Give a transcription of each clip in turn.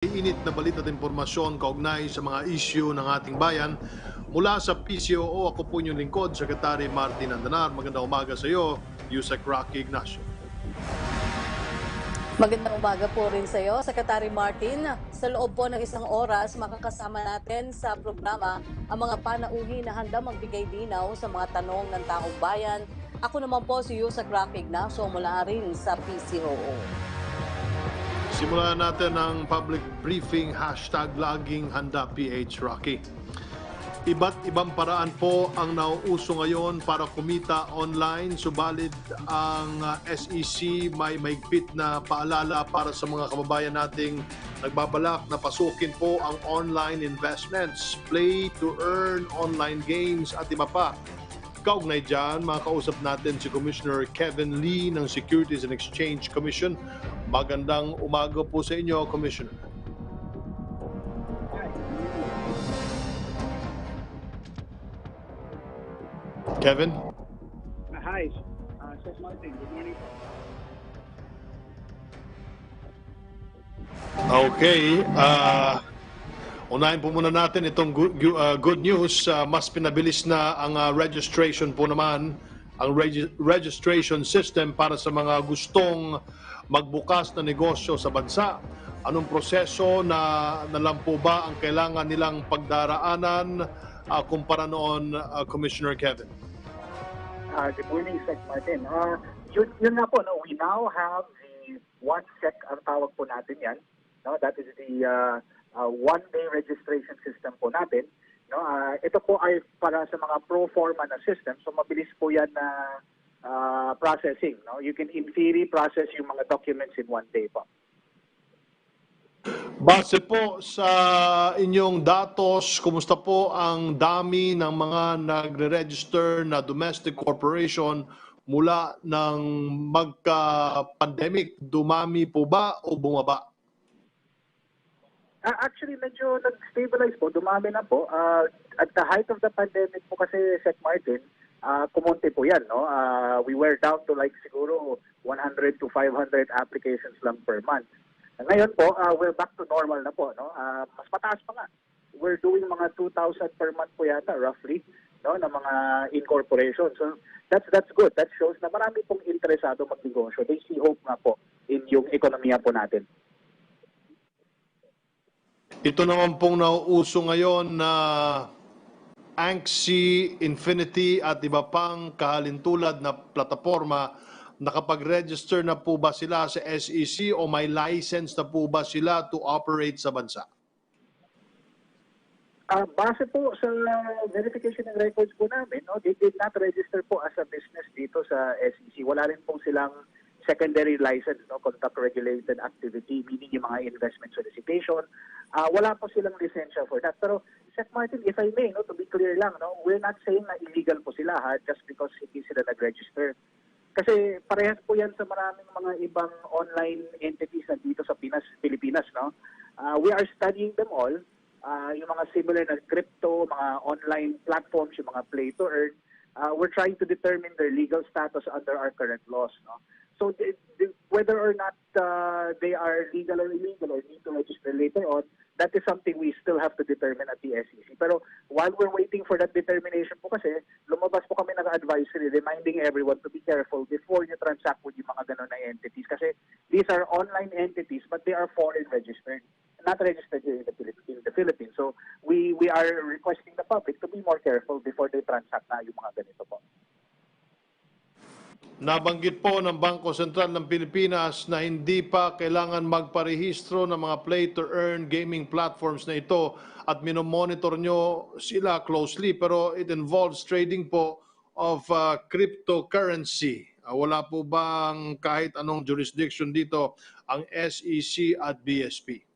Init na balita at impormasyon kaugnay sa mga issue ng ating bayan. Mula sa PCOO, ako po inyong lingkod, Secretary Martin Andanar. Magandang umaga sa iyo, Yusek Rocky Ignacio. Magandang umaga po rin sa iyo, Secretary Martin. Sa loob po ng isang oras, makakasama natin sa programa ang mga panauhin na handa magbigay dinaw sa mga tanong ng taong bayan. Ako naman po si Yusek Rocky Ignacio mula rin sa PCOO. Simulan natin ang public briefing, #laging handa PH Rocky. Iba't ibang paraan po ang nauuso ngayon para kumita online, subalit ang SEC may mahigpit na paalala para sa mga kababayan nating nagbabalak na pasukin po ang online investments, play to earn, online games at iba pa. Kaugnay dyan, makakausap natin si Commissioner Kevin Lee ng Securities and Exchange Commission. Magandang umaga po sa inyo, Commissioner. Kevin? Hi, Sir Martin. Good morning. Okay. Unahin po muna natin itong good news. Mas pinabilis na ang registration po naman, ang registration system para sa mga gustong magbukas na negosyo sa bansa. Anong proseso na lang po ba ang kailangan nilang pagdaraanan kumpara noon, Commissioner Kevin? Good morning, Sir Martin. Yun nga po, no? We now have the MON-SAT ang tawag po natin yan. No? That is the one-day registration system po natin. No? Ito po ay para sa mga pro forma na system. So mabilis po yan na processing. No? You can in theory process yung mga documents in one day po. Base po sa inyong datos, kumusta po ang dami ng mga nagre-register na domestic corporation mula ng magka-pandemic? Dumami po ba o bumaba? Actually, medyo nag-stabilize po. Dumami na po. At the height of the pandemic po kasi, Sec Martin, kumunti po yan. No? We were down to like siguro 100 to 500 applications lang per month. Ngayon po, we're back to normal na po. No? Mas mataas pa nga. We're doing mga 2,000 per month po yata, roughly, no? Na mga incorporation. So that's good. That shows na marami pong interesado magnegosyo. They see hope nga po in yung ekonomiya po natin. Ito naman pong nauuso ngayon na Anxi, Infinity at iba pang kahalintulad na plataforma. Nakapag-register na po ba sila sa SEC o may license na po ba sila to operate sa bansa? Base po sa verification ng records po namin, no, they did not register po as a business dito sa SEC. Wala rin po silang secondary license, no, conduct regulated activity, meaning yung mga investment solicitation. Wala po silang lisensya for that. Pero, Sec Martin, if I may, no, to be clear lang, no, we're not saying na illegal po sila just because hindi sila nag-register. Kasi parehas po yan sa maraming mga ibang online entities na dito sa Pilipinas. No? We are studying them all. Yung mga similar na crypto, mga online platforms, yung mga play to earn. We're trying to determine their legal status under our current laws. No? So whether or not they are legal or illegal or need to register later on, that is something we still have to determine at the SEC. Pero while we're waiting for that determination po kasi, lumabas po kami ng-advisory reminding everyone to be careful before you transact with yung mga ganun na entities. Kasi these are online entities but they are foreign registered, not registered here in the Philippines. So we are requesting the public to be more careful before they transact na yung mga ganito po. Nabanggit po ng Bangko Sentral ng Pilipinas na hindi pa kailangan magparehistro ng mga play-to-earn gaming platforms na ito at minomonitor nyo sila closely, pero it involves trading po of cryptocurrency. Wala po bang kahit anong jurisdiction dito ang SEC at BSP?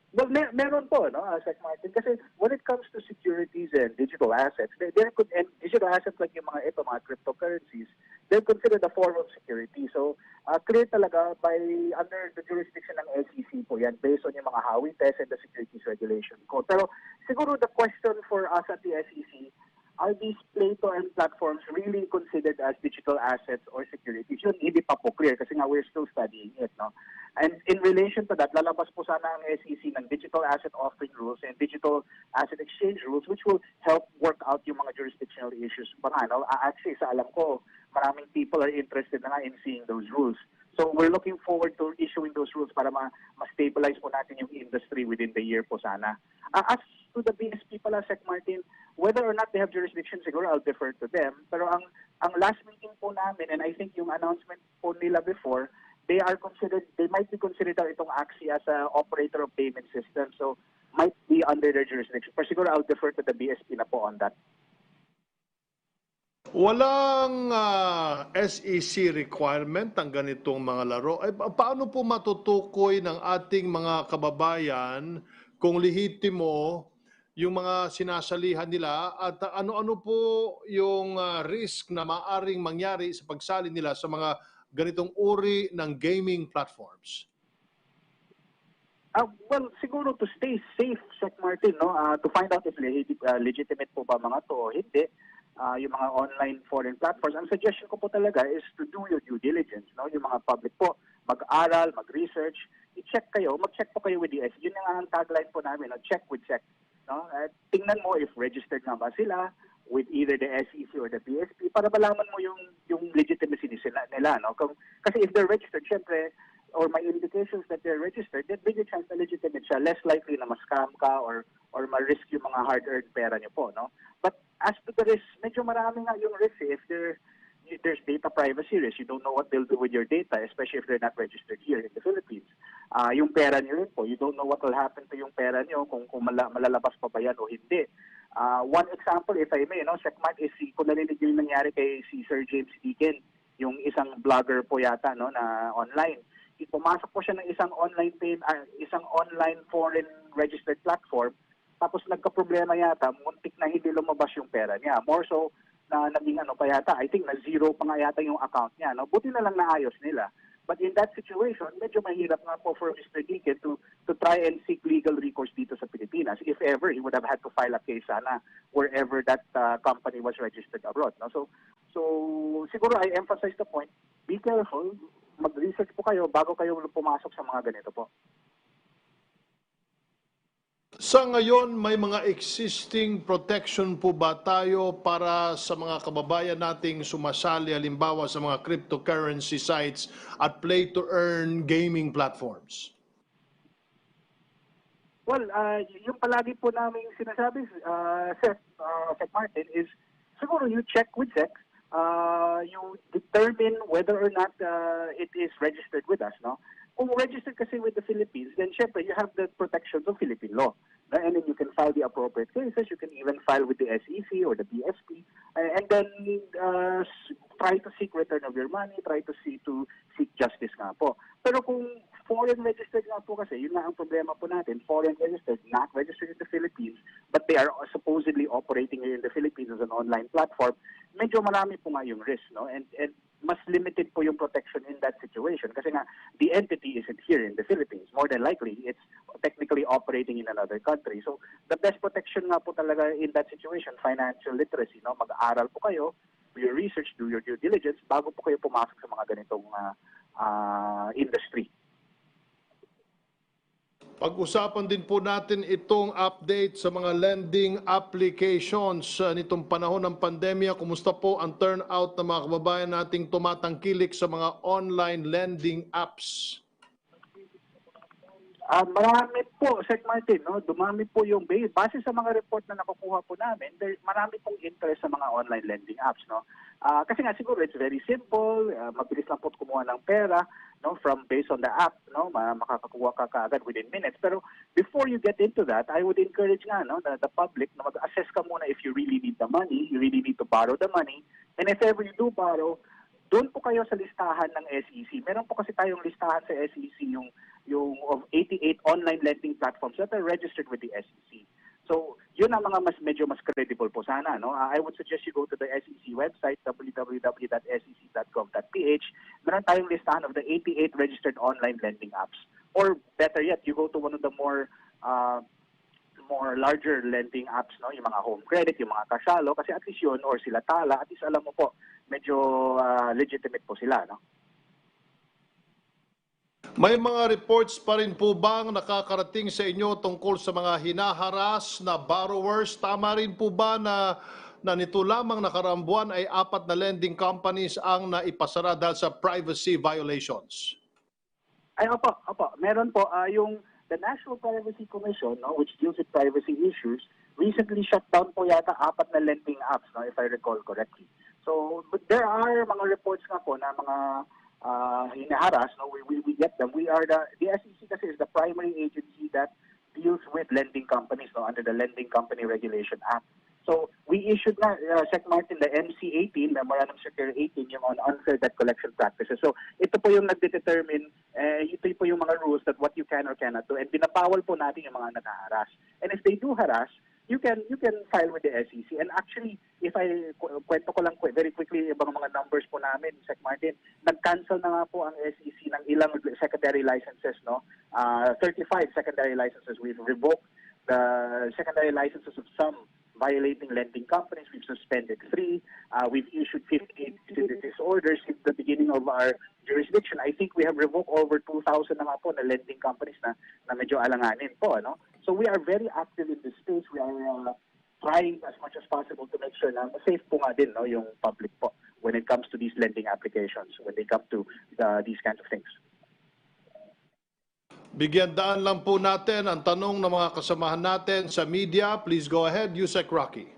Well, meron po, no, Sec Martin, kasi when it comes to securities and digital assets, and digital assets like yung mga ito, mga cryptocurrencies, they're considered a form of security. So, clear talaga by under the jurisdiction ng SEC po yan, based on yung mga Howey test and the Securities Regulation Code. Pero siguro the question for us at the SEC, are these play-to-earn platforms really considered as digital assets or securities? Yun, hindi pa po clear kasi nga we're still studying it. No? And in relation to that, lalabas po sana ang SEC ng digital asset offering rules and digital asset exchange rules, which will help work out yung mga jurisdictional issues. Actually, sa alam ko, maraming people are interested na nga in seeing those rules. So we're looking forward to issuing those rules para ma-stabilize po natin yung industry within the year po sana. As to the BSP pala, Sec Martin, whether or not they have jurisdiction, siguro I'll defer to them. Pero ang last meeting po namin, and I think yung announcement po nila before, they might be considered itong AXI as an operator of payment system. So might be under their jurisdiction. Pero siguro I'll defer to the BSP na po on that. Walang SEC requirement ang ganitong mga laro. Paano po matutukoy ng ating mga kababayan kung lehitimo yung mga sinasalihan nila at ano-ano po yung risk na maaring mangyari sa pagsali nila sa mga ganitong uri ng gaming platforms? Well, siguro to stay safe, Sec Martin, no? To find out if legitimate po ba mga to o hindi, yung mga online foreign platforms, ang suggestion ko po talaga is to do your due diligence, no? Yung mga public po, mag-aral, mag-research, i-check kayo, mag-check po kayo with the SEC. Yun ang tagline po namin, no? Check with SEC. No? Tingnan mo if registered nga ba sila with either the SEC or the BSP para malaman mo yung legitimacy nila. No? Kasi if they're registered, syempre, or may indications that they're registered, then bigger chance na legitimate siya, less likely na ma-scam ka or ma-risk yung mga hard-earned pera nyo po. No? But as to the risk, medyo marami nga yung risk if there's data privacy risk. You don't know what they'll do with your data, especially if they're not registered here in the Philippines. Yung pera nyo rin po, you don't know what will happen to yung pera nyo kung malalabas pa ba yan o hindi. One example, if I may, Checkmart, is kung narinig yung nangyari kay Sir James Deacon, yung isang vlogger po yata na online. Pumasok po siya ng isang online foreign registered platform, tapos nagka-problema yata, muntik na hindi lumabas yung pera niya. More so, na naging pa yata, I think na zero pa nga yata yung account niya. No? Buti na lang naayos nila. But in that situation, medyo mahirap nga po for Mr. Deacon to try and seek legal recourse dito sa Pilipinas. If ever, he would have had to file a case sana wherever that company was registered abroad. No? So siguro I emphasize the point, be careful, mag-research po kayo bago kayo pumasok sa mga ganito po. Sa ngayon, may mga existing protection po ba tayo para sa mga kababayan nating sumasali halimbawa sa mga cryptocurrency sites at play-to-earn gaming platforms? Well, yung palagi po namin sinasabi, Sec Martin, is siguro you check with SEC, you determine whether or not it is registered with us, no? Kung registered kasi with the Philippines, then syempre you have the protections of Philippine law. And then you can file the appropriate cases. You can even file with the SEC or the BSP. And then try to seek return of your money, try to seek justice nga po. Pero kung foreign registered nga po kasi, yun nga ang problema po natin, foreign registered, not registered in the Philippines, but they are supposedly operating here in the Philippines as an online platform, medyo marami po nga yung risk, no? And mas limited po yung protection in that situation kasi nga the entity isn't here in the Philippines. More than likely, it's technically operating in another country. So the best protection nga po talaga in that situation, financial literacy, no? Mag-aaral po kayo, do your research, do your due diligence bago po kayo pumasok sa mga ganitong industry. Pag-usapan din po natin itong update sa mga lending applications nitong panahon ng pandemya. Kumusta po ang turnout ng mga kababayan nating tumatangkilik sa mga online lending apps? Marami po, Sec Martin, no? Dumami po yung base sa mga report na nakukuha po namin, marami pong interest sa mga online lending apps, no? Kasi nga siguro it's very simple, mabilis lang po kumuha ng pera, no, from based on the app, no, makakakuha ka kaagad within minutes. Pero before you get into that, I would encourage nga, no, the public na mag-assess ka muna if you really need the money, you really need to borrow the money, and if ever you do borrow, doon po kayo sa listahan ng SEC. Meron po kasi tayong listahan sa SEC yung of 88 online lending platforms that are registered with the SEC. So, yun ang mga medyo mas credible po sana, no? I would suggest you go to the SEC website, www.sec.gov.ph. Meron tayong listahan of the 88 registered online lending apps. Or better yet, you go to one of the more larger lending apps, no? Yung mga home credit, yung mga kasyalo, kasi at least yun, or sila tala, at least alam mo po, medyo legitimate po sila, no? May mga reports pa rin po bang nakakarating sa inyo tungkol sa mga hinaharas na borrowers? Tama rin po ba na nito lamang nakaraang buwan ay 4 na lending companies ang naipasara dahil sa privacy violations? Ay, opo. Meron po yung the National Privacy Commission, no, which deals with privacy issues, recently shut down po yata 4 na lending apps, no, if I recall correctly. So, but there are mga reports nga po na mga hinaharas, no, we get them. We are the SEC kasi is the primary agency that deals with lending companies, no, under the Lending Company Regulation Act. So we issued na, Sec Martin, the MC-18, Memorandum Circular 18, yung on unfair debt collection practices. So ito po yung nagdetermine, ito po yung mga rules that what you can or cannot do. And binabawal po natin yung mga nakaharas. And if they do harass, you can file with the SEC. And actually, if I kwento ko lang very quickly ibang mga numbers po namin, Sec Martin, nag-cancel na nga po ang SEC ng ilang secondary licenses, no? 35 secondary licenses. We've revoked the secondary licenses of some violating lending companies. We've suspended 3. We've issued 58 orders since the beginning of our jurisdiction. I think we have revoked over 2,000 na nga po na lending companies na medyo alanganin po. Ano? So we are very active in this space. We are trying as much as possible to make sure na safe po nga din, no, yung public po when it comes to these lending applications, when they come to these kinds of things. Bigyan daan lang po natin ang tanong ng mga kasamahan natin sa media. Please go ahead, Yusek Rocky.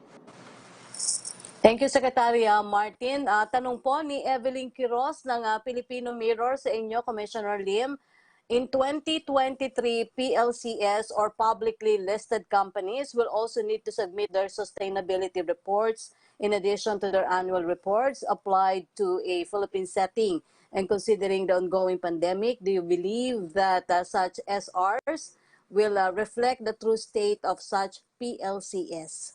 Thank you, Secretary Martin. Tanong po ni Evelyn Quiroz ng Filipino Mirror sa inyo, Commissioner Lim. In 2023, PLCS or publicly listed companies will also need to submit their sustainability reports in addition to their annual reports applied to a Philippine setting. And considering the ongoing pandemic, do you believe that such SRs will reflect the true state of such PLCS?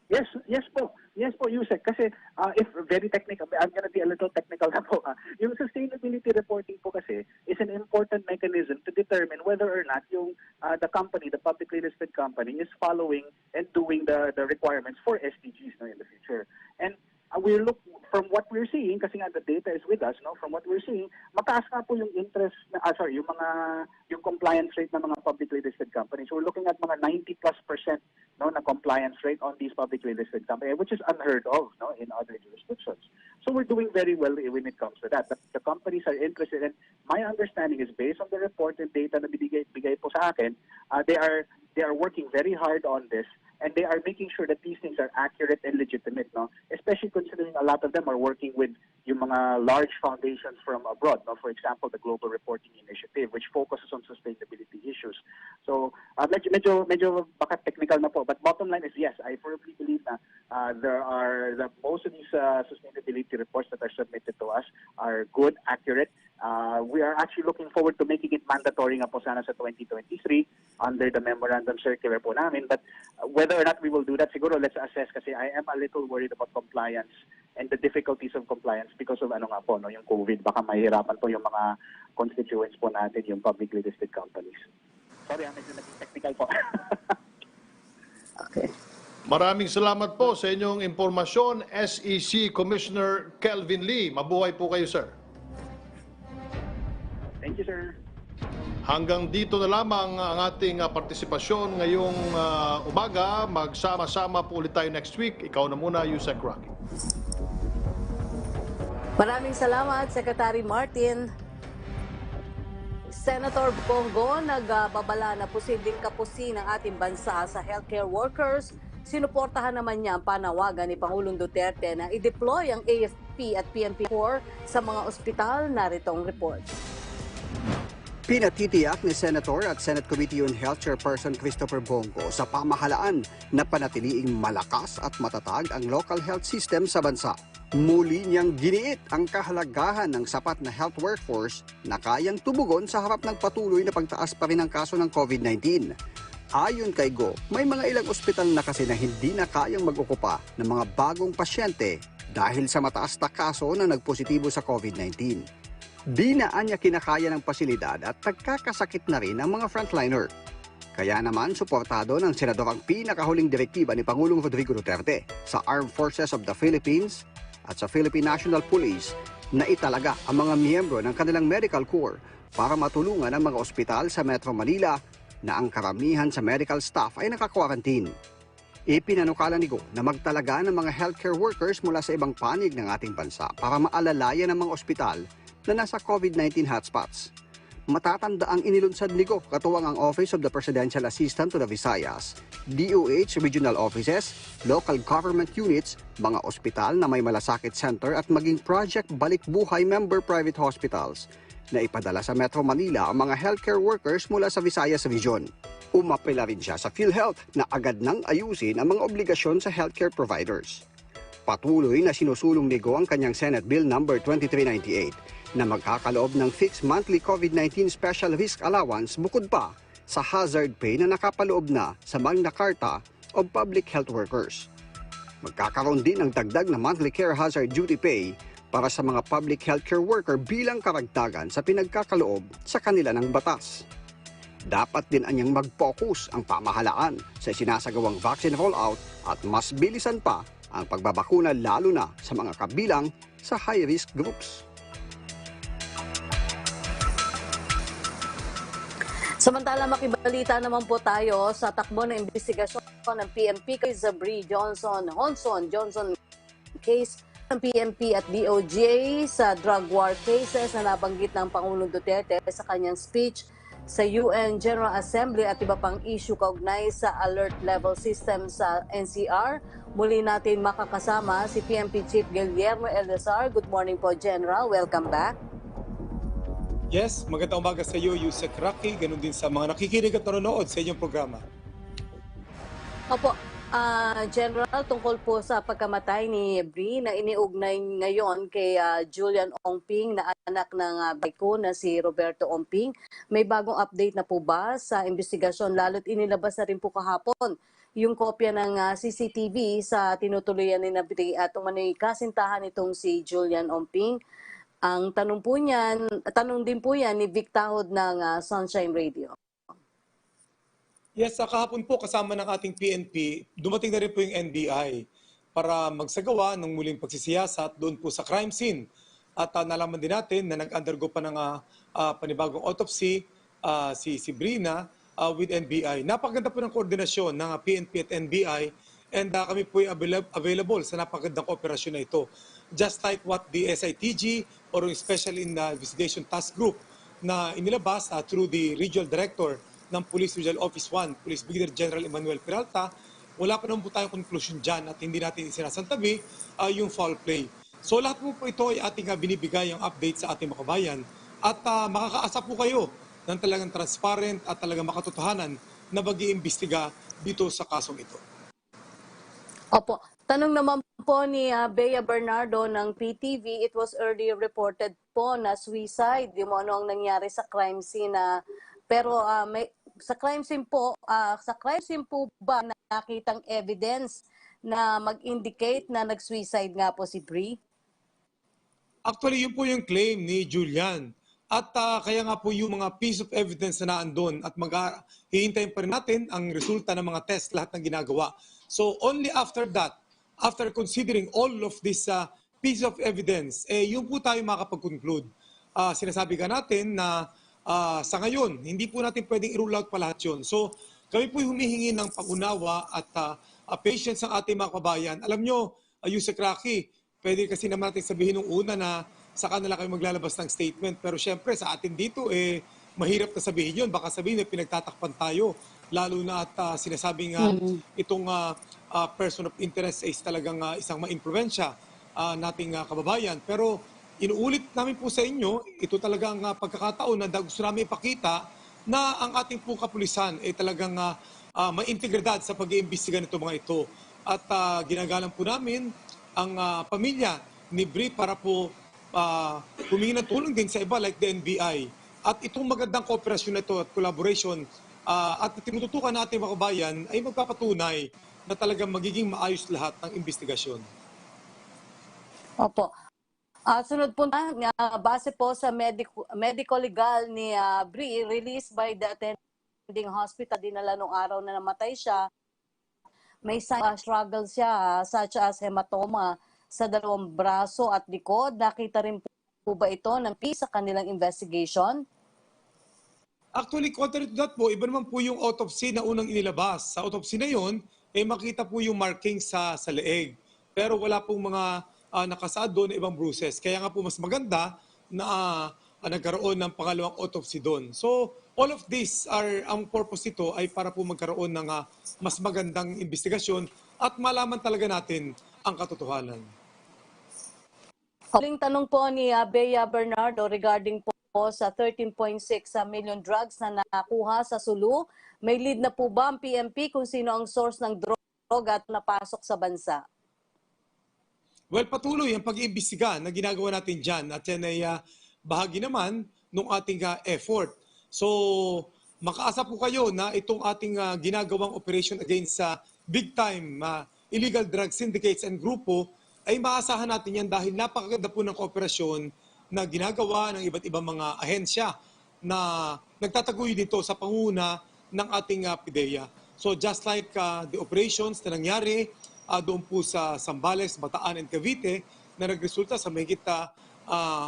Yes po, Yusek. Kasi if very technical, I'm gonna be a little technical na po. Yung sustainability reporting po kasi is an important mechanism to determine whether or not yung the company, the publicly listed company, is following and doing the requirements for SDGs, no, in the future. And we look from what we're seeing, kasi nga the data is with us, no, from what we're seeing, mataas nga po yung interest yung compliance rate ng mga publicly listed companies. So we're looking at mga 90+%, no, na compliance rate on these publicly listed companies, which is unheard of, no, in other jurisdictions. So we're doing very well when it comes to that. The companies are interested, and my understanding is based on the reported data na bigay po sa akin, they are working very hard on this, and they are making sure that these things are accurate and legitimate, no? Especially considering a lot of them are working with yung mga large foundations from abroad, no? For example, the Global Reporting Initiative, which focuses on sustainability issues. So medyo baka technical na po, but bottom line is yes, I firmly believe na most of these sustainability reports that are submitted to us are good, accurate. We are actually looking forward to making it mandatory nga po sana sa 2023 under the memorandum circular po namin. But whether or not we will do that, siguro let's assess, kasi I am a little worried about compliance and the difficulties of compliance because of yung COVID. Baka mahirapan po yung mga constituents po natin, yung publicly listed companies. Sorry, medyo naging technical po. Okay. Maraming salamat po sa inyong impormasyon, SEC Commissioner Kelvin Lee. Mabuhay po kayo, sir. Thank you, sir. Hanggang dito na lamang ang ating partisipasyon ngayong umaga. Magsama-sama po ulit tayo next week. Ikaw na muna, Yusek Rocky. Maraming salamat, Secretary Martin. Senator Bongo, nagbabala na posibleng kapusin ng ating bansa sa healthcare workers. Sinuportahan naman niya ang panawagan ni Pangulong Duterte na i-deploy ang AFP at PNP Corps sa mga ospital. Narito ang report. Pinatitiyak ni Senator at Senate Committee on Health Chairperson Christopher Bongo sa pamahalaan na panatiliing malakas at matatag ang local health system sa bansa. Muli niyang giniit ang kahalagahan ng sapat na health workforce na kayang tumugon sa harap ng patuloy na pagtaas pa rin ng kaso ng COVID-19. Ayon kay Go, may mga ilang ospital na kasi na hindi na kayang mag-okupa ng mga bagong pasyente dahil sa mataas na kaso na nagpositibo sa COVID-19. Di na anya kinakaya ng pasilidad at nagkakasakit na rin ang mga frontliner. Kaya naman suportado ng Senador ang pinakahuling direktiba ni Pangulong Rodrigo Duterte sa Armed Forces of the Philippines at sa Philippine National Police na italaga ang mga miyembro ng kanilang medical corps para matulungan ang mga ospital sa Metro Manila na ang karamihan sa medical staff ay naka-quarantine. Ipinanukala ni Go na magtalaga ng mga healthcare workers mula sa ibang panig ng ating bansa para maalalayan ng mga ospital na nasa COVID-19 hotspots. Matatanda ang inilunsad ni Go katuwang ang Office of the Presidential Assistant to the Visayas, DOH Regional Offices, Local Government Units, mga ospital na may malasakit center at maging Project Balik Buhay member private hospitals na ipadala sa Metro Manila ang mga healthcare workers mula sa Visayas Region. Umapela rin siya sa PhilHealth na agad nang ayusin ang mga obligasyon sa healthcare providers. Patuloy na sinusulong ni Go ang kanyang Senate Bill No. 2398 na magkakaloob ng fixed monthly COVID-19 Special Risk Allowance bukod pa sa hazard pay na nakapaloob na sa Magna Carta of Public Health Workers. Magkakaroon din ng dagdag na monthly care hazard duty pay para sa mga public healthcare worker bilang karagdagan sa pinagkakaloob sa kanila ng batas. Dapat din anyang mag-focus ang pamahalaan sa sinasagawang vaccine rollout at mas bilisan pa ang pagbabakuna lalo na sa mga kabilang sa high-risk groups. Samantala, makibalita naman po tayo sa takbo ng investigasyon ng PNP kay Zabri Johnson case ng PNP at DOJ sa drug war cases na nabanggit ng Pangulong Duterte sa kanyang speech sa UN General Assembly at iba pang issue kaugnay sa alert level system sa NCR. Muli natin makakasama si PNP Chief Guillermo Elizar. Good morning po, General. Welcome back. Yes, magandang umaga sa iyo, Yusek Rocky, ganun din sa mga nakikinig at nanonood sa inyong programa. Opo, General, tungkol po sa pagkamatay ni Bri na iniugnay ngayon kay Julian Ongping na anak ng bayko na si Roberto Ongping. May bagong update na po ba sa investigasyon? Lalo't inilabas na rin po kahapon yung kopya ng CCTV sa tinutuloyan ni Bri at umano'y kasintahan itong si Julian Ongping. Ang tanong din po yan ni Vic Tahod ng Sunshine Radio. Yes, kahapon po kasama ng ating PNP, dumating na rin po yung NBI para magsagawa ng muling pagsisiyasat doon po sa crime scene. At nalaman din natin na nag-undergo pa ng panibagong autopsy si Brina with NBI. Napakaganda po ng koordinasyon ng PNP at NBI and kami po ay available sa napakagandang kooperasyon na ito. Just like what the SITG or Special Investigation Task Group na inilabas through the Regional Director ng Police Regional Office 1, Police Brigadier General Emmanuel Peralta, wala pa naman po tayong conclusion dyan at hindi natin isinasantabi yung foul play. So lahat po ito ay ating binibigay ang update sa ating mga kabayan at makakaasa po kayo ng talagang transparent at talagang makatotohanan na mag-iimbestiga dito sa kasong ito. Opo. Tanong naman po ni Bea Bernardo ng PTV, it was earlier reported po na suicide, yung ano ang nangyari sa crime scene pero sa crime scene po ba nakitang evidence na mag-indicate na nag-suicide nga po si Bri? Actually, yun po yung claim ni Julian. At kaya nga po yung mga piece of evidence na naandun at hihintayin pa rin natin ang resulta ng mga test, lahat ng ginagawa. So only after that, after considering all of this piece of evidence, yun po tayo makapag-conclude. Sinasabi ka natin na sa ngayon, hindi po natin pwedeng i-rule out pa lahat yun. So kami po humihingi ng pag-unawa at patience ng ating mga kabayan. Alam nyo, Yusek Rocky, pwede kasi naman natin sabihin nung una na sa kanila kayo maglalabas ng statement. Pero syempre sa atin dito, mahirap na sabihin yun. Baka sabihin na pinagtatakpan tayo. Lalo na at sinasabing itong person of interest is talagang isang ma-influensya nating kababayan. Pero inuulit namin po sa inyo, ito talagang pagkakataon na gusto namin ipakita na ang ating po kapulisan ay talagang may integridad sa pag-iimbestiga nito mga ito. At ginagalang po namin ang pamilya ni Bri para po humingi ng tulong din sa iba like the NBI. At itong magandang kooperasyon na ito at collaboration at tinututukan natin mga kabayan ay magpapatunay na talagang magiging maayos lahat ng investigasyon. Opo. Sunod po na, base po sa medical legal ni Bri, released by the attending hospital, dinala nung araw na namatay siya, may struggle siya such as hematoma sa dalawang braso at likod. Nakita rin po ba ito ng PNP sa kanilang investigation? Actually, contrary to that po, iba naman po yung autopsy na unang inilabas. Sa autopsy na yun, makita po yung markings sa leeg. Pero wala pong mga nakasaad doon na ibang bruises. Kaya nga po mas maganda na nagkaroon ng pangalawang autopsy doon. So, all of this ang purpose nito ay para po magkaroon ng mas magandang investigasyon at malaman talaga natin ang katotohanan. Huling tanong po ni Bea Bernardo regarding po sa 13.6 million drugs na nakuha sa Sulu. May lead na po ba ang PNP kung sino ang source ng droga at napasok sa bansa? Well, patuloy ang pag-iimbestiga na ginagawa natin dyan at yan ay bahagi naman ng ating effort. So, makaasa po kayo na itong ating ginagawang operation against sa big-time illegal drug syndicates and grupo ay maasahan natin yan dahil napakaganda po ng kooperasyon na ginagawa ng iba't ibang mga ahensya na nagtataguyod dito sa panguna ng ating PIDEA. So just like the operations na nangyari doon po sa Zambales, Bataan, and Cavite na nagresulta sa mahigit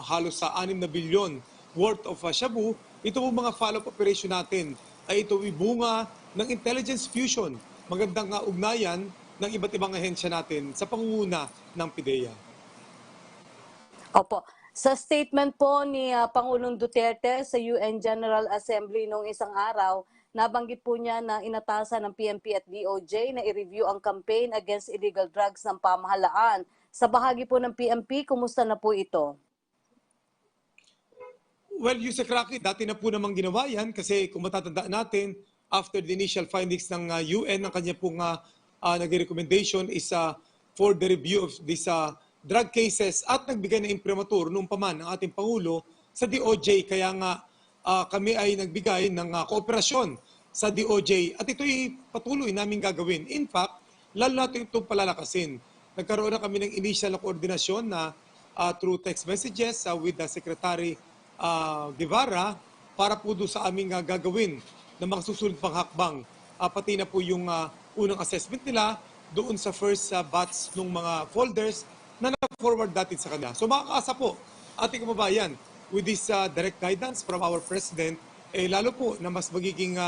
halos sa 6 na bilyon worth of shabu, ito po mga follow-up operation natin ay ito bunga ng intelligence fusion, magandang ugnayan ng iba't ibang ahensya natin sa pangunguna ng PIDEA. Opo. Sa statement po ni Pangulong Duterte sa UN General Assembly noong isang araw, nabanggit po niya na inatasan ng PNP at DOJ na i-review ang campaign against illegal drugs ng pamahalaan. Sa bahagi po ng PNP, kumusta na po ito? Well, Yusek Rocky, dati na po namang ginawa yan kasi kung matatandaan natin, after the initial findings ng UN, ang kanya pong nag-recommendation is for the review of these drug cases at nagbigay na imprimatur noong paman ng ating Pangulo sa DOJ. Kaya nga kami ay nagbigay ng kooperasyon sa DOJ at ito'y patuloy namin gagawin. In fact, lalo natin itong palalakasin. Nagkaroon na kami ng initial na koordinasyon na through text messages with the Secretary Guevara para po doon sa aming gagawin na mga susunod pang hakbang. Pati na po yung unang assessment nila doon sa first batch ng mga folders na na-forward natin sa kanila. So makakaasa po ating kababayan with this direct guidance from our President, lalo po na mas magiging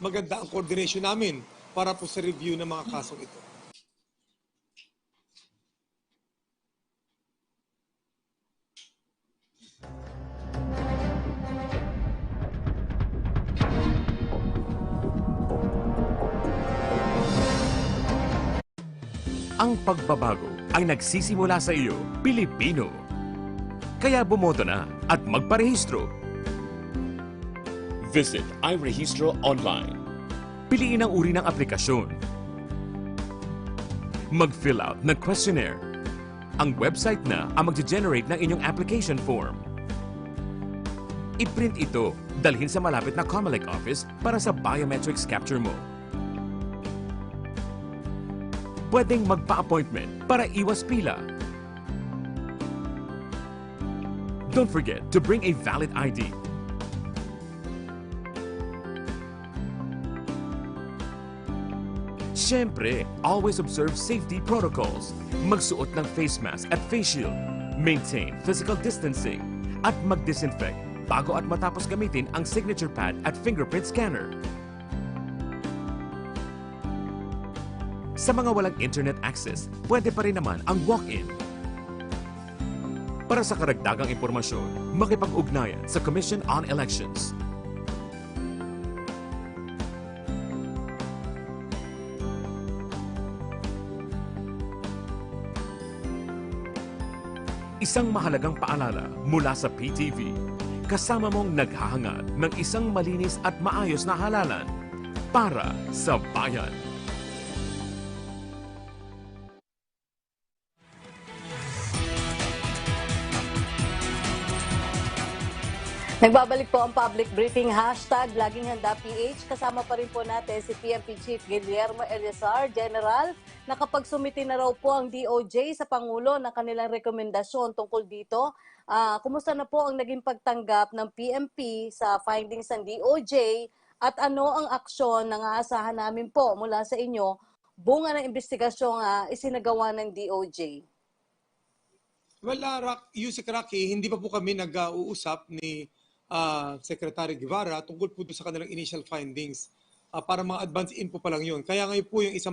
maganda ang coordination namin para po sa review ng mga kasong ito. Ang pagbabago ay nagsisimula sa iyo, Pilipino. Kaya bumoto na at magparehistro. Visit iRehistro online. Piliin ang uri ng aplikasyon. Mag-fill out ng questionnaire. Ang website na ang mag-generate ng inyong application form. I-print ito, dalhin sa malapit na COMELEC office para sa biometrics capture mo. Pwedeng magpa-appointment para iwas pila. Don't forget to bring a valid ID. Siyempre, always observe safety protocols. Magsuot ng face mask at face shield. Maintain physical distancing. At mag-disinfect bago at matapos gamitin ang signature pad at fingerprint scanner. Sa mga walang internet access, pwede pa rin naman ang walk-in. Para sa karagdagang impormasyon, makipag-ugnayan sa Commission on Elections. Isang mahalagang paalala mula sa PTV. Kasama mong naghahangad ng isang malinis at maayos na halalan para sa bayan. Nagbabalik po ang public briefing hashtag Laging Handa PH. Kasama pa rin po natin si PNP Chief Guillermo Eleazar, General. Nakapagsumiti na raw po ang DOJ sa Pangulo ng kanilang rekomendasyon tungkol dito. Kumusta na po ang naging pagtanggap ng PNP sa findings ng DOJ at ano ang aksyon na aasahan namin po mula sa inyo bunga ng investigasyong isinagawa ng DOJ? Well, Yusek Rocky, hindi pa po kami nag-uusap ni Secretary Guevara tungkol po sa kanilang initial findings. Para mga advance info pa lang yun. Kaya ngayon po yung isa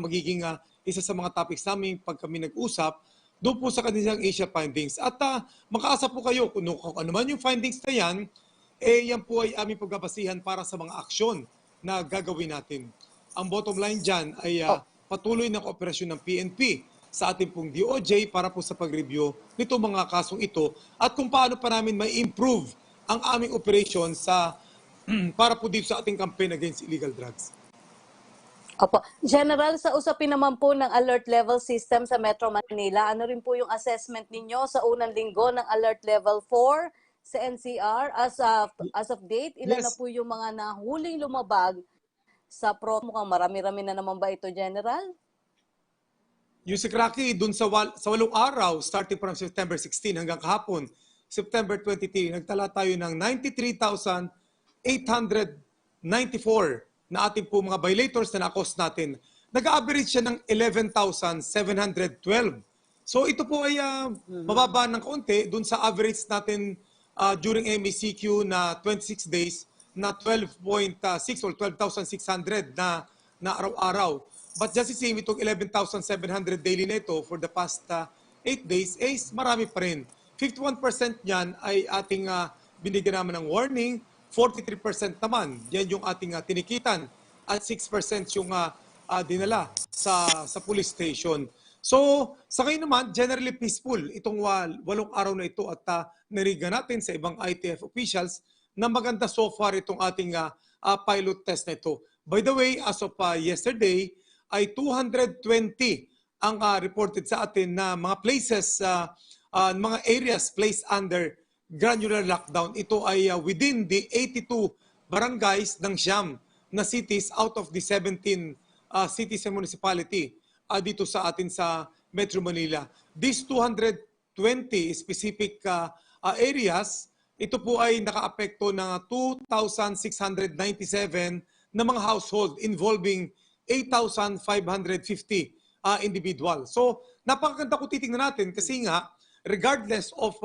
sa mga topics namin pag kami nag-usap, doon po sa kanilang initial findings. At makaasa po kayo kung ano man yung findings na yan, yan po ay aming pagbabasihan para sa mga aksyon na gagawin natin. Ang bottom line dyan ay patuloy na kooperasyon ng PNP sa ating pong DOJ para po sa pag-review nito mga kasong ito at kung paano pa namin may improve ang aming operation para po dito sa ating campaign against illegal drugs. Opo. General, sa usapin naman po ng alert level system sa Metro Manila, ano rin po yung assessment ninyo sa unang linggo ng alert level 4 sa NCR? As of date, ilan na po yung mga nahuling lumabag sa mukhang marami-rami na naman ba ito, General? Yusek Rocky, dun sa 8 araw, starting from September 16 hanggang kahapon, September 23, nagtala tayo ng 93,894 na ating po mga violators na na-accost natin. Nag-average siya ng 11,712. So ito po ay mababa ng kaunti dun sa average natin during MECQ na 26 days na 12.6 or 12,600 na araw-araw. But just the same, itong 11,700 daily neto for the past 8 days is marami pa rin. 51% niyan ay ating binigyan naman ng warning, 43% naman, yan yung ating tinikitan, at 6% yung dinala sa police station. So, sa ngayon naman, generally peaceful itong 8 araw na ito at nariga natin sa ibang ITF officials na maganda so far itong ating pilot test na ito. By the way, as of yesterday, ay 220 ang reported sa atin na mga places, mga areas placed under granular lockdown. Ito ay within the 82 barangays ng Siam na cities out of the 17 cities and municipality dito sa atin sa Metro Manila. These 220 specific areas, ito po ay nakaapekto ng 2,697 na mga household involving 8,550 individual. So, napakaganda kung titingnan natin kasi nga, regardless of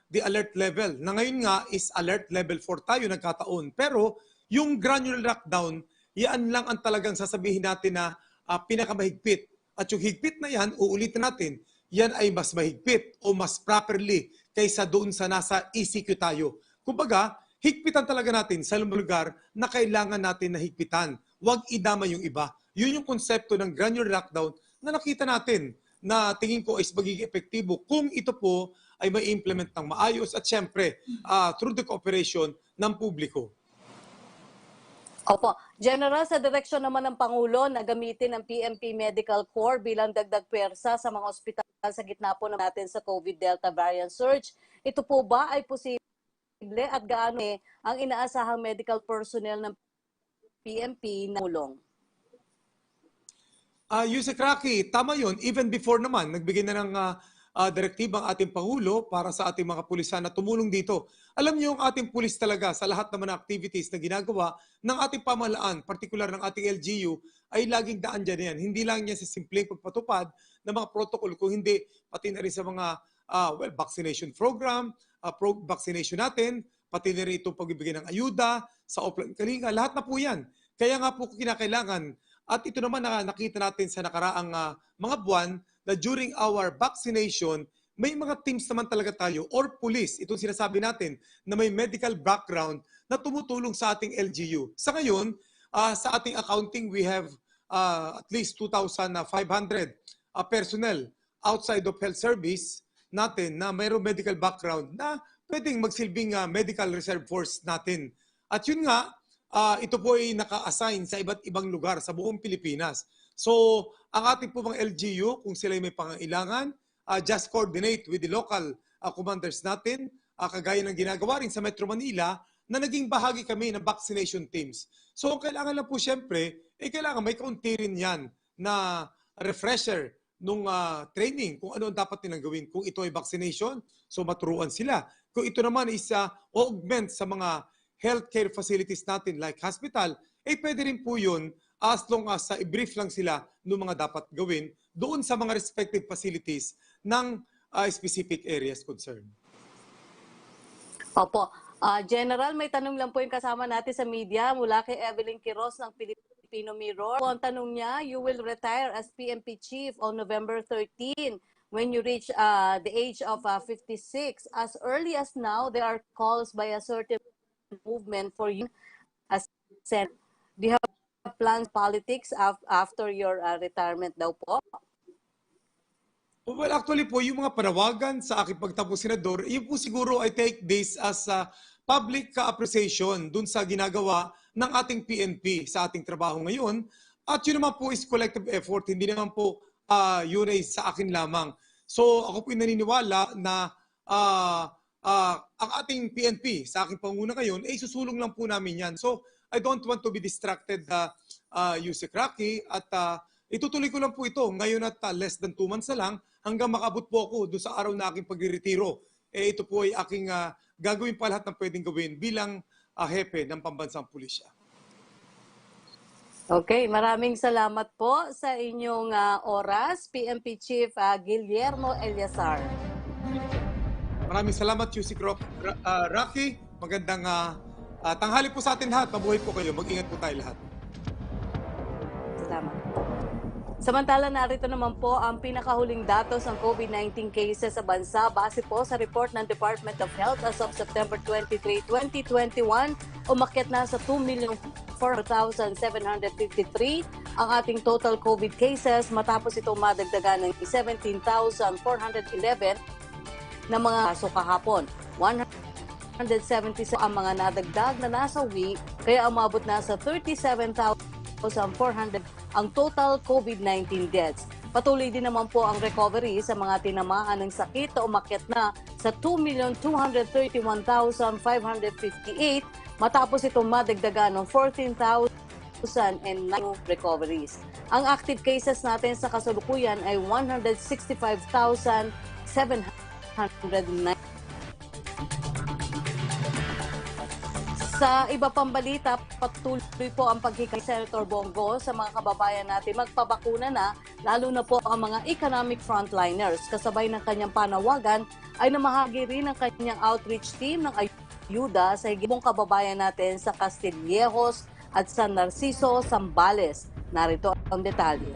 the alert level, na ngayon nga is alert level 4 tayo nagkataon. Pero, yung granular lockdown, yan lang ang talagang sasabihin natin na pinakamahigpit. At yung higpit na yan, uulitin natin, yan ay mas mahigpit o mas properly kaysa doon sa nasa ECQ tayo. Kumbaga, higpitan talaga natin sa lugar na kailangan natin na higpitan. Huwag idama yung iba. Yun yung konsepto ng granular lockdown na nakita natin na tingin ko is magiging epektibo kung ito po ay may implement ng maayos at syempre through the cooperation ng publiko. Opo. General, sa direksyon naman ng Pangulo na gamitin ang PNP Medical Corps bilang dagdag pwersa sa mga ospital sa gitna po natin sa COVID Delta variant surge. Ito po ba ay posible at gaano ang inaasahang medical personnel ng PNP na tulong? Yusek Rocky, tama yun. Even before naman, nagbigay na ng direktiba ang ating Pangulo para sa ating mga pulisan na tumulong dito. Alam niyo yung ating pulis talaga sa lahat naman ng activities na ginagawa ng ating pamahalaan, partikular ng ating LGU, ay laging daan dyan yan. Hindi lang yan sa simpleng pagpatupad ng mga protocol, kung hindi pati na rin sa mga vaccination program, vaccination natin, pati na rin itong pagbibigay ng ayuda sa offline kalinga, lahat na po yan. Kaya nga po kinakailangan. At ito naman na nakita natin sa nakaraang mga buwan na during our vaccination, may mga teams naman talaga tayo or police, itong sinasabi natin, na may medical background na tumutulong sa ating LGU. Sa ngayon, sa ating accounting, we have at least 2,500 personnel outside of health service natin na mayroong medical background na pwedeng magsilbing medical reserve force natin. At yun nga, ito po ay naka-assign sa iba't ibang lugar sa buong Pilipinas. So, ang ating po mga LGU, kung sila may pangailangan, just coordinate with the local commanders natin, kagaya ng ginagawa rin sa Metro Manila, na naging bahagi kami ng vaccination teams. So, ang kailangan lang po siyempre, kailangan may kaunti rin yan na refresher nung training kung ano ang dapat nilang gawin. Kung ito ay vaccination, so maturuan sila. Kung ito naman is augment sa mga healthcare facilities natin like hospital, pwede rin po yun as long as i-brief lang sila ng mga dapat gawin doon sa mga respective facilities ng specific areas concerned. Opo. General, may tanong lang po yung kasama natin sa media mula kay Evelyn Quiroz ng Filipino Mirror. Po, ang tanong niya, you will retire as PNP chief on November 13 when you reach the age of 56. As early as now, there are calls by a certain movement for you as Senate. Do you have plans politics after your retirement daw po? Well, actually po, yung mga panawagan sa aking pagtapos senador, yun po siguro I take this as a public appreciation dun sa ginagawa ng ating PNP sa ating trabaho ngayon. At yun naman po is collective effort, hindi naman po yun ay sa akin lamang. So ako po naniniwala na ang ating PNP sa aking panguna ngayon ay susulong lang po namin yan. So I don't want to be distracted, Yusek Rocky, at itutuloy ko lang po ito ngayon at less than 2 months na lang hanggang makabot po ako doon sa araw na aking pagre-retiro. Ito po ay aking gagawin pa lahat ng pwedeng gawin bilang hepe ng pambansang pulisya. Okay, maraming salamat po sa inyong oras, PNP Chief Guillermo Eliazar. Maraming salamat, Yusek Rocky. Magandang tanghali po sa atin lahat. Mabuhay po kayo. Mag-ingat po tayo lahat. Salamat. Samantala, narito naman po ang pinakahuling datos ng COVID-19 cases sa bansa base po sa report ng Department of Health as of September 23, 2021. Umakyat na sa 2,004,753 ang ating total COVID cases matapos itong madagdagan ng 17,411 na mga kaso kahapon. 176 ang mga nadagdag na nasawi kaya umabot na sa 37,400 ang total COVID-19 deaths. Patuloy din naman po ang recovery sa mga tinamaan ng sakit na umakyat na sa 2,231,558 matapos itong madagdagan ng 14,009 recoveries. Ang active cases natin sa kasalukuyan ay 165,709. Sa iba pang balita, patuloy po ang pagkikay Senator Bongo sa mga kababayan natin magpabakuna na, lalo na po ang mga economic frontliners. Kasabay ng kanyang panawagan ay namahagi rin ang kanyang outreach team ng ayuda sa higibong kababayan natin sa Castillejos at San Narciso, Zambales. Narito ang detalye.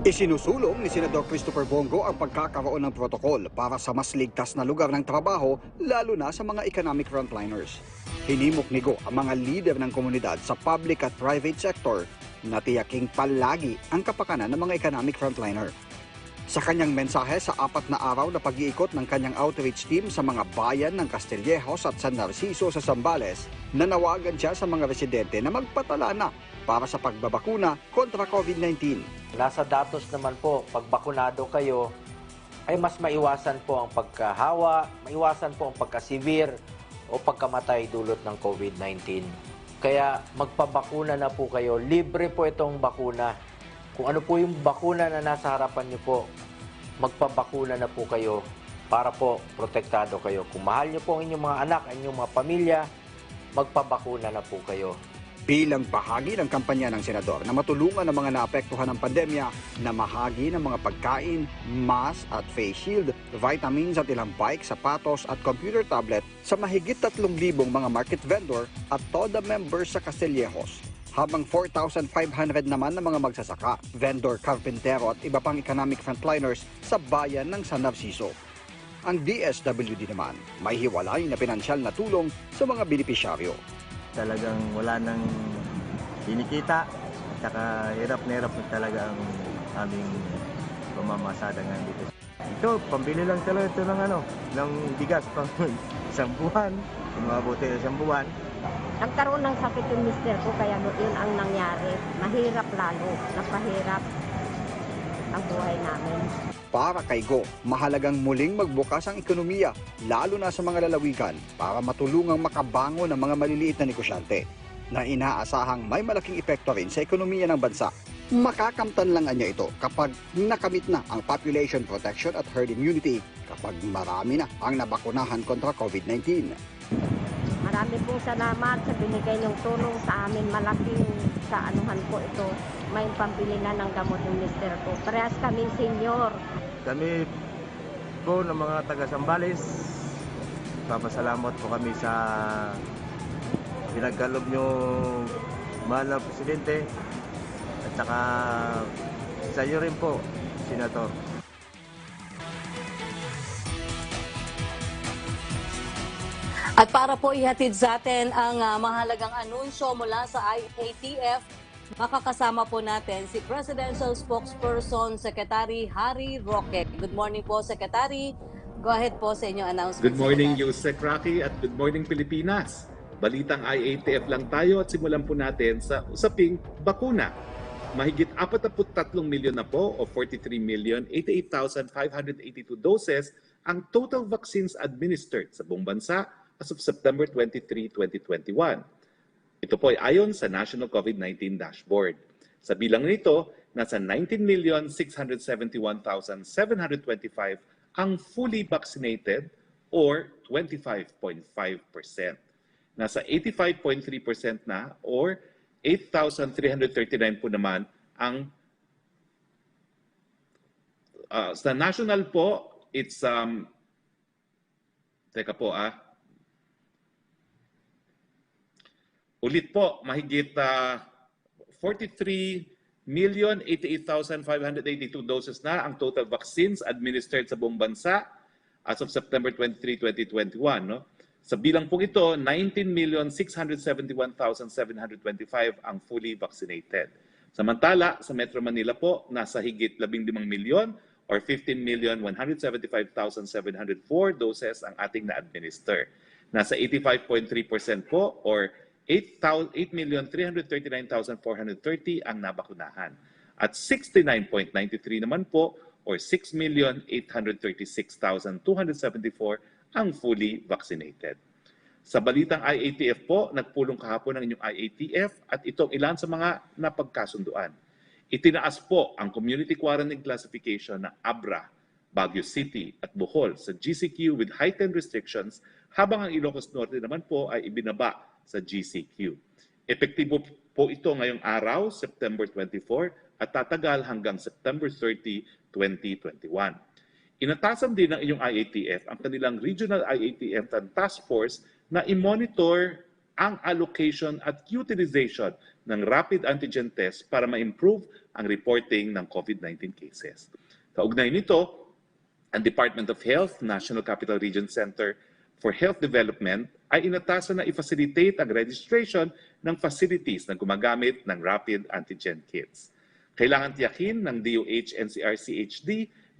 Isinusulong ni Senador Christopher Bongo ang pagkakaroon ng protokol para sa mas ligtas na lugar ng trabaho, lalo na sa mga economic frontliners. Hinimok ni Go ang mga leader ng komunidad sa public at private sector na tiyaking palagi ang kapakanan ng mga economic frontliner. Sa kanyang mensahe sa 4 na araw na pag-iikot ng kanyang outreach team sa mga bayan ng Castillejos at San Narciso sa Zambales, nanawagan siya sa mga residente na magpatala na para sa pagbabakuna kontra COVID-19. Nasa datos naman po, pag bakunado kayo, ay mas maiwasan po ang pagkahawa, maiwasan po ang pagkasivir o pagkamatay dulot ng COVID-19. Kaya magpabakuna na po kayo. Libre po itong bakuna. Kung ano po yung bakuna na nasa harapan niyo po, magpabakuna na po kayo para po protektado kayo. Kung mahal niyo po ang inyong mga anak, ang inyong mga pamilya, magpabakuna na po kayo. Bilang bahagi ng kampanya ng senador na matulungan ang mga naapektuhan ng pandemya na mahagi ng mga pagkain, mask at face shield, vitamins at ilang bike, sapatos at computer tablet sa mahigit 3,000 mga market vendor at TODA members sa Castillejos. Habang 4,500 naman ng mga magsasaka, vendor, karpentero at iba pang economic frontliners sa bayan ng San Narciso. Ang DSWD naman may hiwalay na pinansyal na tulong sa mga benepisyaryo. Talagang wala nang kinikita, saka hirap na talaga ang aming pamamasada ngayon dito. Ito, pambili lang talaga ito ng bigas pang isang buwan, mabuti isang buwan. Nagkaroon ng sakit yung mister ko, kaya yun ang nangyari. Mahirap lalo, napahirap ang buhay namin. Para kay Go, mahalagang muling magbukas ang ekonomiya, lalo na sa mga lalawigan, para matulungang makabangon ang mga maliliit na negosyante, na inaasahang may malaking epekto rin sa ekonomiya ng bansa. Makakamtan lang niya ito kapag nakamit na ang population protection at herd immunity, kapag marami na ang nabakunahan kontra COVID-19. Marami pong salamat sa binigay niyong tulong sa amin. Malaking sa anuhan po ito. may pambili na ng gamot yung mister ko. Parehas kami senior. Kami po ng mga taga Sambales, papasalamat po kami sa pinagkalob nyo, mahal na Presidente, at saka sa iyo rin po, Senator. At para po ihatid sa atin ang mahalagang anunsyo mula sa IATF, makakasama po natin si Presidential Spokesperson Secretary Harry Roque. Good morning po, Secretary. Go ahead po sa inyong announcement. Good morning, Secretary. Yusek Rocky, at good morning, Pilipinas. Balitang IATF lang tayo at simulan po natin sa usaping bakuna. Mahigit 43 milyon na po o 43,088,582 doses ang total vaccines administered sa buong bansa as of September 23, 2021. Ito po ay ayon sa National COVID-19 Dashboard. Sa bilang nito, nasa 19,671,725 ang fully vaccinated or 25.5%. Nasa 85.3% na or 8,339 po naman ang sa national po, it's teka po ulit po, mahigit 43,088,582 doses na ang total vaccines administered sa buong bansa as of September 23, 2021. No? Sa bilang pong ito, 19,671,725 ang fully vaccinated. Samantala, sa Metro Manila po, nasa higit 15 milyon or 15,175,704 doses ang ating na-administer. Nasa 85.3% po or 8,339,430 ang nabakunahan. At 69.93 naman po or 6,836,274 ang fully vaccinated. Sa balitang IATF po, nagpulong kahapon ng inyong IATF at itong ilan sa mga napagkasunduan. Itinaas po ang community quarantine classification ng Abra, Baguio City at Bohol sa GCQ with heightened restrictions habang ang Ilocos Norte naman po ay ibinaba sa GCQ. Epektibo po ito ngayong araw, September 24 at tatagal hanggang September 30, 2021. Inatasan din ng inyong IATF ang kanilang Regional IATF Task Force na i-monitor ang allocation at utilization ng rapid antigen test para ma-improve ang reporting ng COVID-19 cases. Kaugnay nito, ang Department of Health, National Capital Region Center for Health Development ay inatasan na i-facilitate ang registration ng facilities na gumagamit ng rapid antigen kits. Kailangan tiyakin ng DOH-NCR-CHD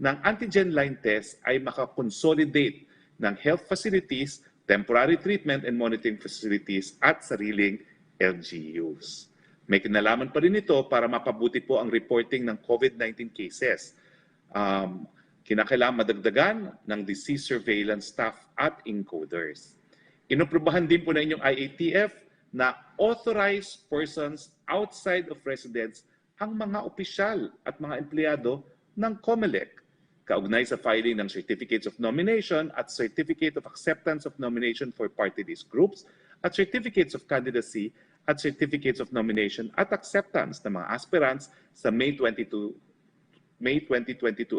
ng antigen line test ay makakonsolidate ng health facilities, temporary treatment and monitoring facilities at sariling LGUs. May kinalaman pa rin ito para mapabuti po ang reporting ng COVID-19 cases. Kinakailangan madagdagan ng disease surveillance staff at encoders. Inaprubahan din po na inyong IATF na authorized persons outside of residence ang mga opisyal at mga empleyado ng COMELEC kaugnay sa filing ng Certificates of Nomination at Certificate of Acceptance of Nomination for party list groups at Certificates of Candidacy at Certificates of Nomination at Acceptance ng mga aspirants sa May 2022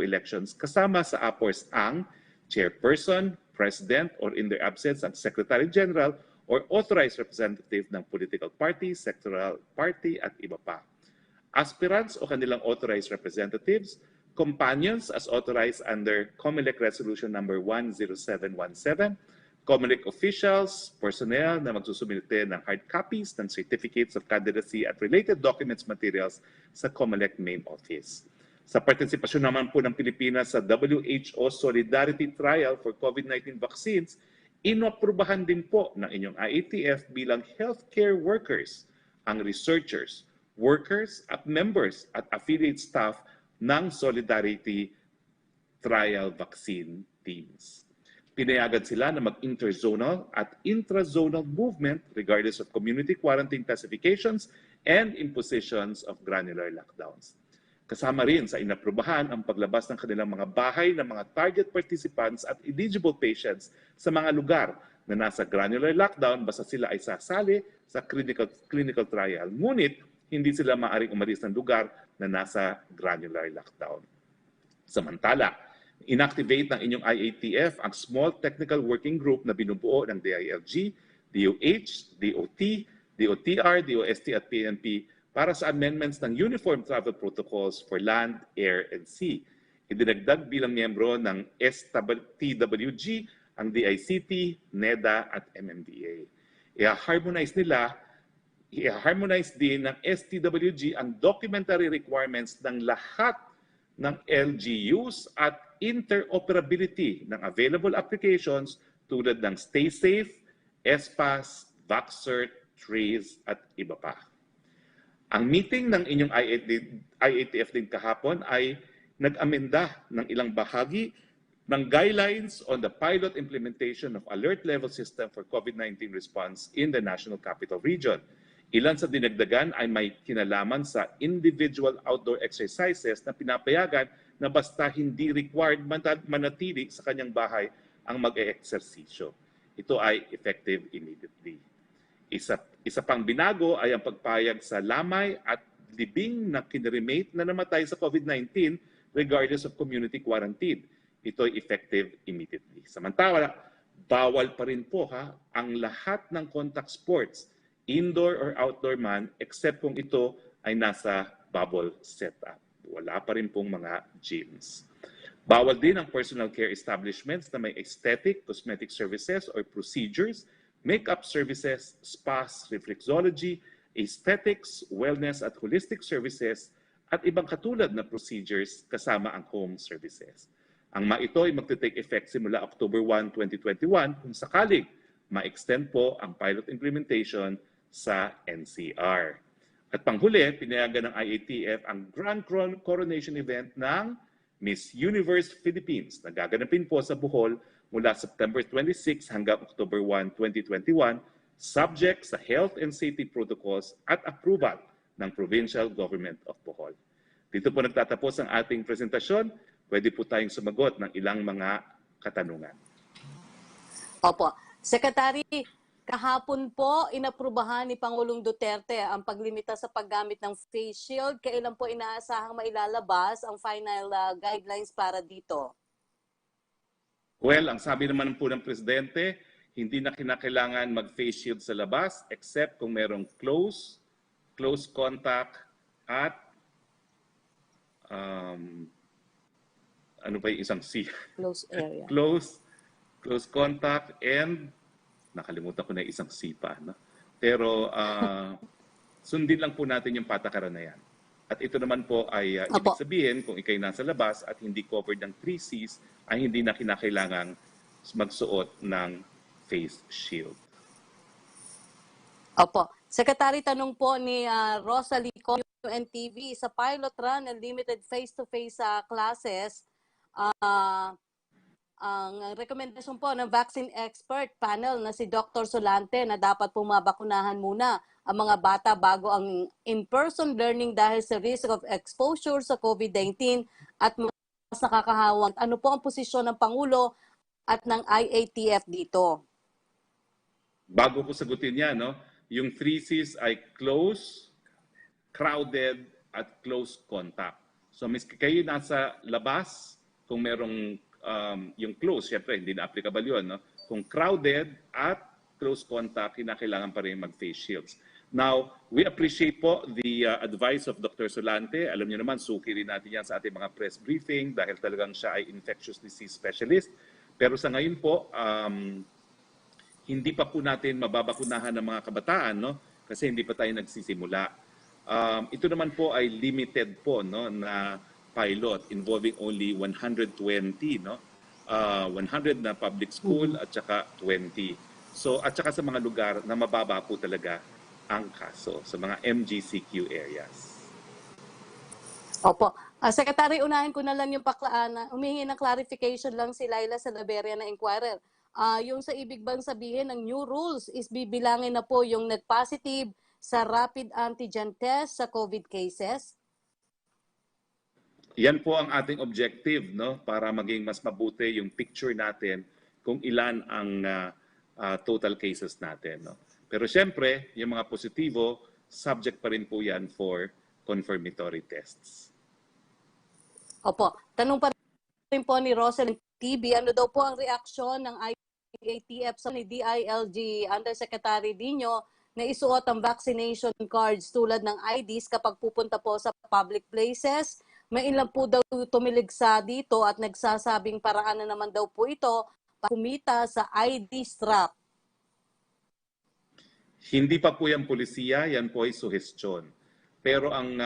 elections kasama sa APORS ang Chairperson, President, or in their absence ang Secretary General or authorized representative ng political party, sectoral party at iba pa. Aspirants o kanilang authorized representatives, companions as authorized under COMELEC Resolution number 10717, COMELEC officials, personnel na magsusumite ng hard copies ng certificates of candidacy at related documents materials sa COMELEC main office. Sa partisipasyon naman po ng Pilipinas sa WHO Solidarity Trial for COVID-19 vaccines, inaprubahan din po ng inyong IATF bilang healthcare workers, ang researchers, workers at members at affiliate staff ng Solidarity Trial Vaccine Teams. Pinayagan sila na mag-interzonal at intrazonal movement regardless of community quarantine classifications and impositions of granular lockdowns. Kasama rin sa inaprubahan ang paglabas ng kanilang mga bahay ng mga target participants at eligible patients sa mga lugar na nasa granular lockdown basta sila ay sasali sa clinical trial. Ngunit, hindi sila maaaring umalis ng lugar na nasa granular lockdown. Samantala, inactivate ng inyong IATF ang Small Technical Working Group na binubuo ng DILG, DOH, DOT, DOTR, DOST at PNP para sa amendments ng Uniform Travel Protocols for Land, Air, and Sea. Idinagdag bilang miyembro ng STWG ang DICT, NEDA at MMDA. I-harmonize din ng STWG ang documentary requirements ng lahat ng LGUs at interoperability ng available applications tulad ng Stay Safe, SPAS, VaxCert, Trace at iba pa. Ang meeting ng inyong IATF din kahapon ay nag-amenda ng ilang bahagi ng guidelines on the pilot implementation of alert level system for COVID-19 response in the National Capital Region. Ilan sa dinagdagan ay may kinalaman sa individual outdoor exercises na pinapayagan na basta hindi required manatili sa kanyang bahay ang mag-e-eksersisyo. Ito ay effective immediately. Isa pang binago ay ang pagpayag sa lamay at libing na kinremate na namatay sa COVID-19 regardless of community quarantine. Ito ay effective immediately. Samantala, bawal pa rin po ang lahat ng contact sports, indoor or outdoor man, except kung ito ay nasa bubble setup. Wala pa rin pong mga gyms. Bawal din ang personal care establishments na may aesthetic, cosmetic services or procedures, makeup services, spas, reflexology, aesthetics, wellness at holistic services, at ibang katulad na procedures kasama ang home services. Ang ito ay magte-take effect simula October 1, 2021 kung sakaling ma-extend po ang pilot implementation sa NCR. At panghuli, pinayagan ng IATF ang Grand Coronation event ng Miss Universe Philippines na gaganapin po sa Bohol mula September 26 hanggang October 1, 2021, subject sa health and safety protocols at approval ng Provincial Government of Bohol. Dito po nagtatapos ang ating presentasyon. Pwede po tayong sumagot ng ilang mga katanungan. Opo. Secretary, kahapon po inaprubahan ni Pangulong Duterte ang paglimita sa paggamit ng face shield. Kailan po inaasahang mailalabas ang final guidelines para dito? Well, ang sabi naman po ng Presidente, hindi na kinakailangan mag-face shield sa labas except kung merong close contact at ano pa yung isang C? Close area. Close contact and nakalimutan ko na isang C pa. No? Pero sundin lang po natin yung patakaran na yan. At ito naman po ay ibig sabihin kung ikay nasa labas at hindi covered ng 3 Cs ay hindi na kinakailangang magsuot ng face shield. Opo. Secretary, tanong po ni Rosalie UNTV, sa pilot run and limited face-to-face classes, ang rekomendasyon po ng vaccine expert panel na si Dr. Solante na dapat pumabakunahan muna ang mga bata bago ang in-person learning dahil sa risk of exposure sa COVID-19 at mas nakakahawang. Ano po ang posisyon ng Pangulo at ng IATF dito? Bago ko sagutin yan, no? Yung 3 Cs ay close, crowded, at close contact. So, miski kayo nasa labas, kung merong yung close, syempre hindi na applicable yun. No? Kung crowded at close contact, kinakailangan pa rin mag-face shields. Now, we appreciate po the advice of Dr. Solante. Alam niyo naman, suki rin natin yan sa ating mga press briefing dahil talagang siya ay infectious disease specialist. Pero sa ngayon po, hindi pa po natin mababakunahan ng mga kabataan, no? Kasi hindi pa tayo nagsisimula. Ito naman po ay limited po, no, na pilot involving only 120, no? 100 na public school at saka 20. So at saka sa mga lugar na mababa po talaga ang kaso sa mga MGCQ areas. Opo. Secretary, unahin ko na lang yung humingi ng clarification lang si Laila Salaveria na inquirer. Yung sa ibig bang sabihin ng new rules is bibilangin na po yung nag-positive sa rapid antigen test sa COVID cases? Yan po ang ating objective, no, para maging mas mabuti yung picture natin kung ilan ang total cases natin. No? Pero siyempre, yung mga positibo, subject pa rin po yan for confirmatory tests. Opo. Tanong pa rin po ni Roselyn TV, ano daw po ang reaksyon ng IATF sa ni DILG Undersecretary Dino na isuot ang vaccination cards tulad ng IDs kapag pupunta po sa public places? May ilan po daw tumiligsa dito at nagsasabing paraan na naman daw po ito para kumita sa ID strap. Hindi pa po yan polisiya, yan po ay suhestyon. Pero ang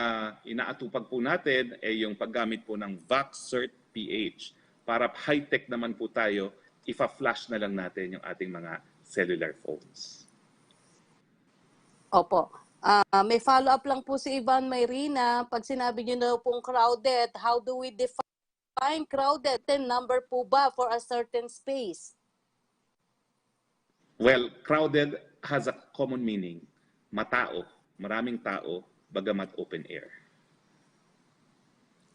inaatupag po natin ay yung paggamit po ng VaxCert PH. Para high-tech naman po tayo, ifa-flash na lang natin yung ating mga cellular phones. Opo. May follow-up lang po si Ivan Mayrina. Pag sinabi niyo daw pong crowded, how do we define crowded? 10 number po ba for a certain space? Well, crowded has a common meaning. Matao, maraming tao, bagamat open air.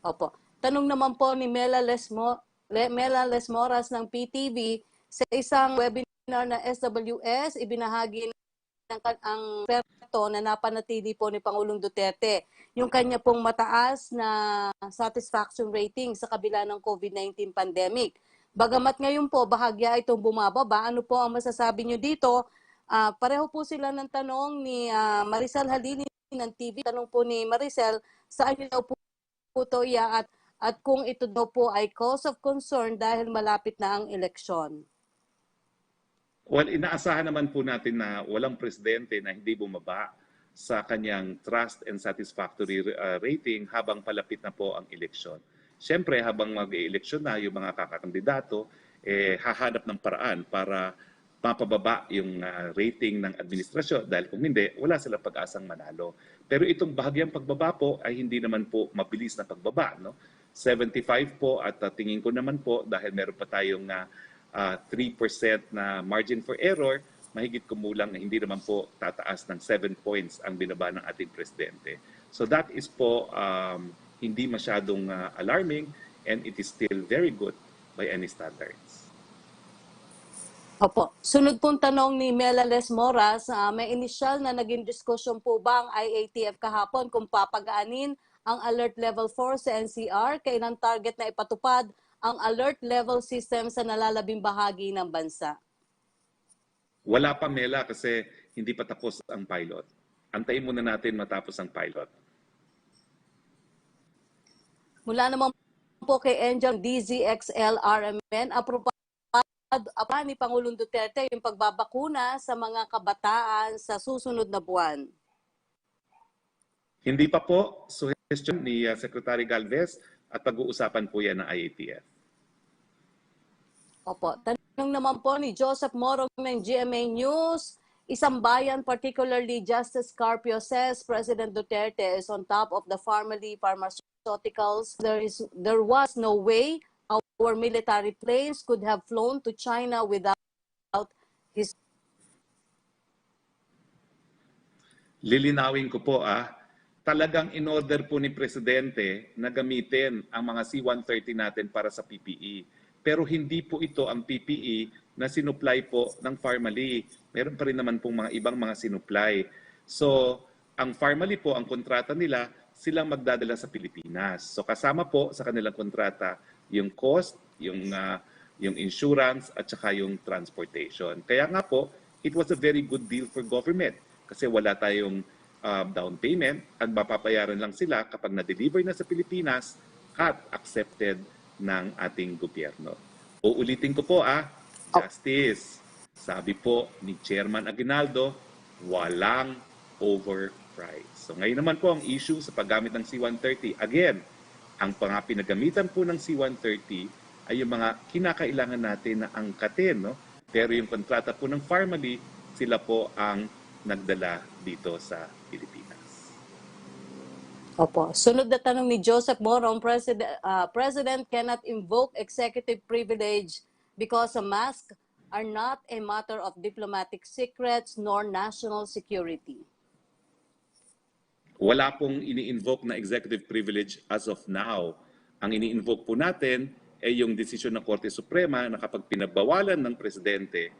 Opo. Tanong naman po ni Mela Lesmoras ng PTV, sa isang webinar na SWS, ibinahagi ang perto na napanatili po ni Pangulong Duterte, yung kanya pong mataas na satisfaction rating sa kabila ng COVID-19 pandemic. Bagamat ngayon po, bahagya itong bumababa, ano po ang masasabi nyo dito? Pareho po sila ng tanong ni Maricel Halili ng TV. Tanong po ni Maricel, saan nyo daw po ito iaat at kung ito daw po ay cause of concern dahil malapit na ang eleksyon? Well, inaasahan naman po natin na walang presidente na hindi bumaba sa kanyang trust and satisfactory rating habang palapit na po ang eleksyon. Siyempre, habang mag-eleksyon na yung mga kakakandidato, hahanap ng paraan para mapababa yung rating ng administrasyon dahil kung hindi, wala silang pag-asang manalo. Pero itong bahagyang pagbaba po ay hindi naman po mabilis na pagbaba. No? 75 po at tingin ko naman po dahil meron pa tayong 3% na margin for error, mahigit kumulang na hindi naman po tataas ng 7 points ang binaba ng ating presidente. So that is po hindi masyadong alarming and it is still very good by any standards. Opo. Sunod pong tanong ni Mela Lesmoras, may initial na naging diskusyon po ba ang IATF kahapon kung papagaanin ang Alert Level 4 sa NCR? Kailan target na ipatupad ang alert level system sa nalalabing bahagi ng bansa? Wala pa, Mela, kasi hindi pa tapos ang pilot. Antayin muna natin matapos ang pilot. Mula naman po kay Angel DZXL RMN, aprobado ni Pangulong Duterte yung pagbabakuna sa mga kabataan sa susunod na buwan. Hindi pa po, suggestion ni Secretary Galvez at pag-uusapan po yan ng IATF. Opo. Tanong naman po ni Joseph Morong ng GMA News, isang bayan, particularly Justice Carpio, says President Duterte is on top of the pharmaceuticals. There was no way our military planes could have flown to China without his... Lilinawin ko po talagang in-order po ni Presidente na gamitin ang mga C-130 natin para sa PPE. Pero hindi po ito ang PPE na sinupply po ng Pharmally. Meron pa rin naman pong mga ibang mga sinupply. So, ang Pharmally po, ang kontrata nila, silang magdadala sa Pilipinas. So, kasama po sa kanilang kontrata yung cost, yung insurance, at saka yung transportation. Kaya nga po, it was a very good deal for government. Kasi wala tayong down payment at mapapayaran lang sila kapag na-deliver na sa Pilipinas at accepted ng ating gobyerno. Uulitin ko po Justice, sabi po ni Chairman Aguinaldo, walang overprice. So ngayon naman po ang issue sa paggamit ng C-130. Again, ang pinagamitan po ng C-130 ay yung mga kinakailangan natin na angkatin. No? Pero yung kontrata po ng Pharmally, sila po ang nagdala dito sa Pilipinas. Opo. Sunod na tanong ni Joseph Morong, President cannot invoke executive privilege because a mask are not a matter of diplomatic secrets nor national security. Wala pong ini-invoke na executive privilege as of now. Ang ini-invoke po natin ay yung desisyon ng Korte Suprema na kapag pinagbawalan ng Presidente,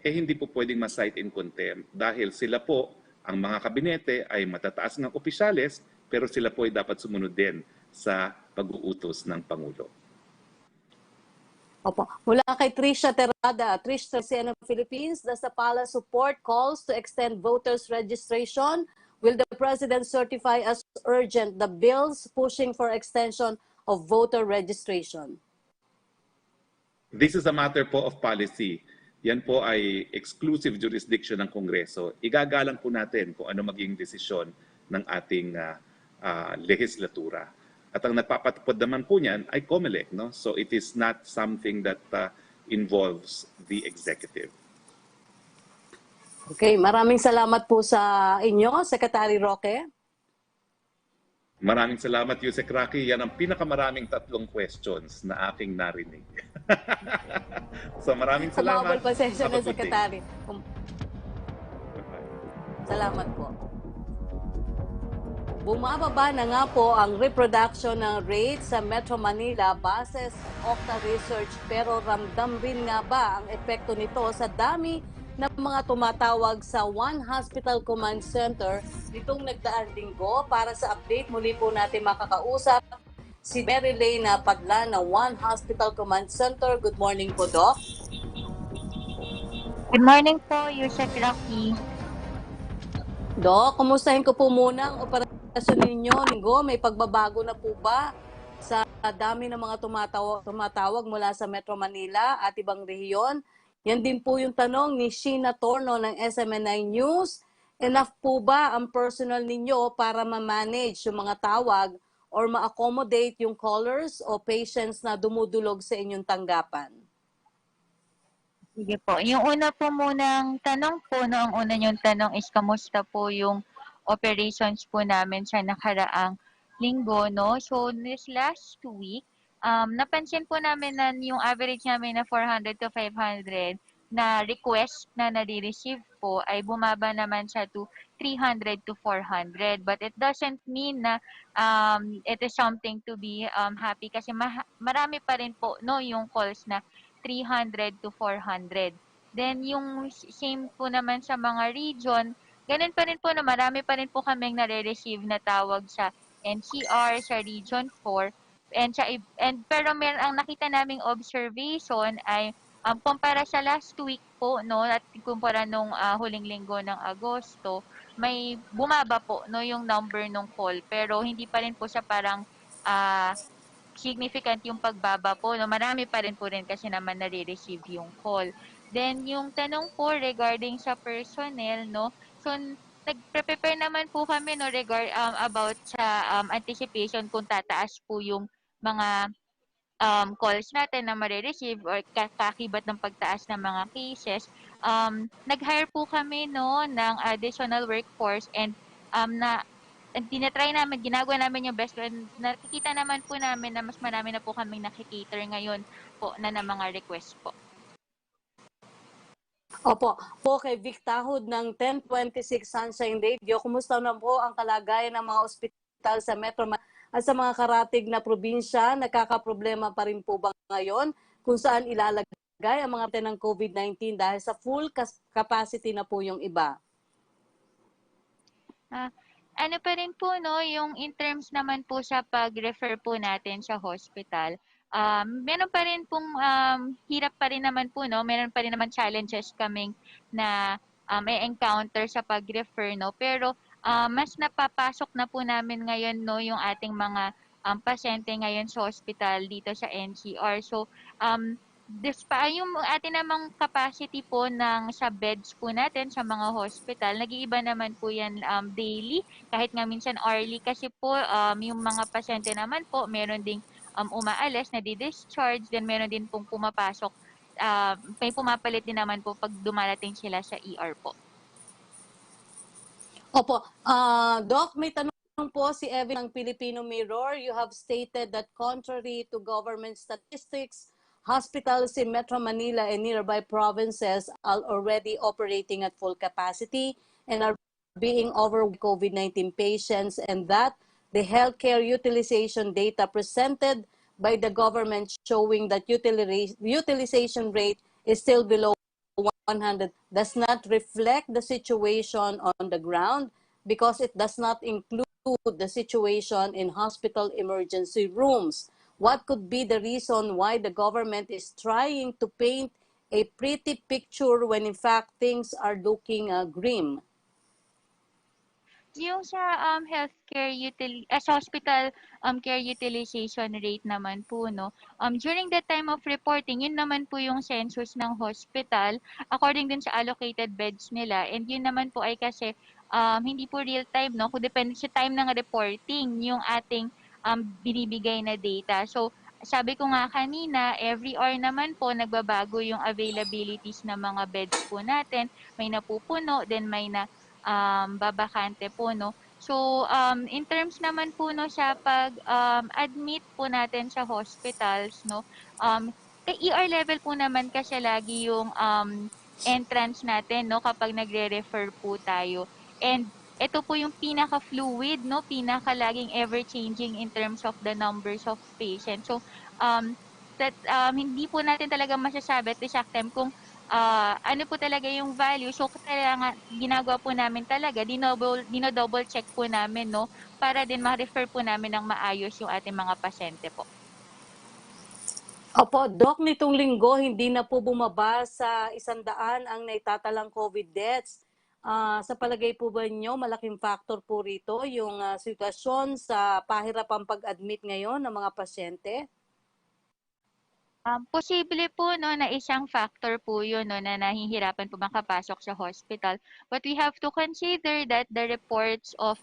hindi po pwedeng ma-cite in contempt dahil sila po Ang mga kabinete ay matataas ng opisyales, pero sila po ay dapat sumunod din sa pag-uutos ng Pangulo. Opo. Mula kay Trisha Terrada, Trish ng Philippines, does the palace support calls to extend voters registration? Will the President certify as urgent the bills pushing for extension of voter registration? This is a matter po of policy. Yan po ay exclusive jurisdiction ng Kongreso. Igagalang po natin kung ano maging desisyon ng ating legislatura. At ang nagpapatupad naman po niyan ay COMELEC. No? So it is not something that involves the executive. Okay, maraming salamat po sa inyo, Secretary Roque. Maraming salamat, Yusek Rocky. Yan ang pinakamaraming 3 questions na aking narinig. So maraming salamat. Sa bawal pasensya ng Secretary. Salamat po. Bumababa na nga po ang reproduction ng rate sa Metro Manila base sa Octa Research, pero ramdam rin nga ba ang epekto nito sa dami ng mga tumatawag sa One Hospital Command Center nitong nagdaang linggo? Para sa update, muli po natin makakausap si Marilena Padla ng One Hospital Command Center. Good morning po, Doc. Good morning po, Yusek Rocky. Doc, kumustahin ko po muna ang operasyon ninyo linggo. May pagbabago na po ba sa dami ng mga tumatawag mula sa Metro Manila at ibang rehiyon? Yan din po yung tanong ni Sheena Torno ng SMN9 News. Enough po ba ang personal ninyo para ma-manage yung mga tawag or ma-accommodate yung callers o patients na dumudulog sa inyong tanggapan? Sige po. Yung una po munang tanong po, no, ang una yung tanong is kamusta po yung operations po namin sa nakaraang linggo, no? So, this last week, napansin po namin na yung average namin na 400 to 500 na request na nare-receive po ay bumaba naman siya to 300 to 400. But it doesn't mean na it is something to be happy kasi marami pa rin po, no, yung calls na 300 to 400. Then yung same po naman sa mga region, ganun pa rin po na marami pa rin po kaming nare-receive na tawag sa NCR, sa Region 4. Pero meron ang nakita naming observation ay kumpara sa last week po, no, at kumpara nung huling linggo ng Agosto, may bumaba po, no, yung number ng call, pero hindi pa rin po siya parang significant yung pagbaba po, no. Marami pa rin po rin kasi naman nare-receive yung call. Then yung tanong po regarding sa personnel, no, so nag-prepare naman po kami, no, about sa anticipation kung tataas po yung mga calls natin na mare-receive or kakibat ng pagtaas ng mga cases. Nag-hire po kami, no, ng additional workforce and tinatry namin, ginagawa namin yung best, and nakikita naman po namin na mas marami na po kaming nakikater ngayon po na mga request po. Opo, po kay Vic Tahod ng 1026 Sunshine Radio, kumusta na po ang kalagayan ng mga ospital sa Metro at sa mga karatig na probinsya? Nagkakaproblema pa rin po ba ngayon kung saan ilalagay ang mga ng COVID-19 dahil sa full capacity na po yung iba? Ano pa rin po, no, yung in terms naman po sa pag-refer po natin sa hospital, meron pa rin pong hirap pa rin naman po, no, meron pa rin naman challenges kaming na encounter sa pag-refer, no, pero mas napapasok na po namin ngayon, no, yung ating mga pasyente ngayon sa hospital dito sa NCR. So, yung atin namang capacity po sa beds po natin sa mga hospital, nag-iiba naman po yan daily, kahit nga minsan hourly kasi po yung mga pasyente naman po, meron ding umaalis na di-discharge, then meron din pong pumapasok, may pumapalit din naman po pag dumarating sila sa ER po. Opo. Doc, may tanong po si Evan ng Filipino Mirror. You have stated that contrary to government statistics, hospitals in Metro Manila and nearby provinces are already operating at full capacity and are being overwhelmed with COVID-19 patients, and that the healthcare utilization data presented by the government showing that utilization rate is still below 1 one hand does not reflect the situation on the ground because it does not include the situation in hospital emergency rooms. What could be the reason why the government is trying to paint a pretty picture when in fact things are looking grim? Yung sa sa hospital care utilization rate naman po, no, during the time of reporting, yun naman po yung census ng hospital according din sa allocated beds nila, and yun naman po ay kasi hindi po real time, no, kung depende sa time ng reporting yung ating binibigay na data. So sabi ko nga kanina, every hour naman po nagbabago yung availabilities ng mga beds po natin, may napupuno, then may na babakante po, no. So in terms naman po, no, sa pag admit po natin sa hospitals, no, kay ER level po naman kasi lagi yung entrance natin, no, kapag nagre-refer po tayo. And ito po yung pinaka-fluid, no, pinaka-laging ever-changing in terms of the numbers of patients. So hindi po natin talaga masasabi at exact time kung ano po talaga yung value. So kailangan ginagawa po namin talaga, dino-double check po namin, no, para din ma-refer po namin ng maayos yung ating mga pasyente po. Opo, Doc, nitong linggo hindi na po bumaba sa 100 ang naitatalang COVID deaths. Sa palagay po ba niyo, malaking factor po rito yung sitwasyon sa pahirapang pag-admit ngayon ng mga pasyente? Posible po, no, na isang factor po yun, no, na nahihirapan po makapasok sa hospital. But we have to consider that the reports of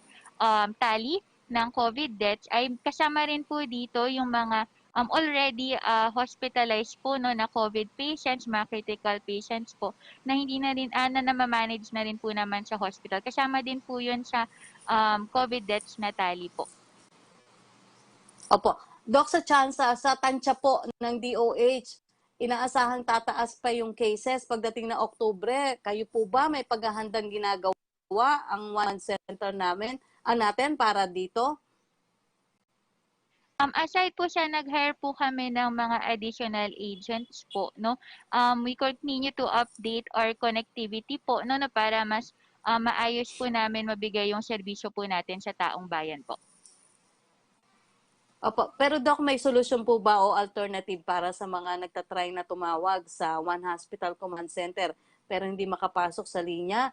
tally ng COVID deaths ay kasama rin po dito yung mga already hospitalized po, no, na COVID patients, mga critical patients po, na hindi na rin, na namamanage na rin po naman sa hospital. Kasama din po yun sa COVID deaths na tally po. Opo. Doc, sa tansya po ng DOH, inaasahang tataas pa yung cases pagdating na Oktubre. Kayo po ba may paghahandang ginagawa ang one center natin para dito? Aside po sa nag-hire po kami ng mga additional agents po, no, we continue to update our connectivity po, no, para mas maayos po namin mabigay yung serbisyo po natin sa taong bayan po. Opo, pero Doc, may solusyon po ba o alternative para sa mga nagtatry na tumawag sa One Hospital Command Center pero hindi makapasok sa linya?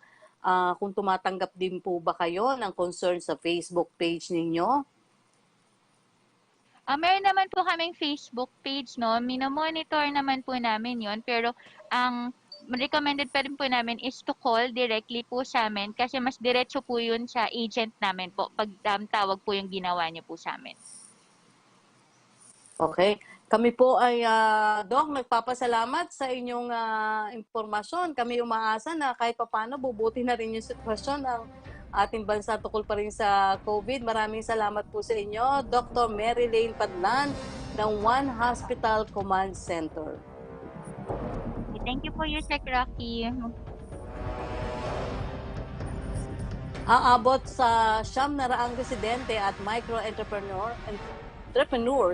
Kung tumatanggap din po ba kayo ng concern sa Facebook page ninyo? Meron naman po kaming Facebook page, no? Minomonitor naman po namin yon, pero ang recommended pa rin po namin is to call directly po sa amin kasi mas diretso po yun sa agent namin po pag tawag po yung ginawa niyo po sa amin. Okay. Kami po ay, Doc, nagpapasalamat sa inyong impormasyon. Kami umaasa na kahit papano bubuti na rin yung sitwasyon ng ating bansa tukol pa rin sa COVID. Maraming salamat po sa inyo, Dr. Mary Lane Padlan ng One Hospital Command Center. Thank you po, Sec. Rocky. Aabot sa 900 residente at micro-entrepreneurs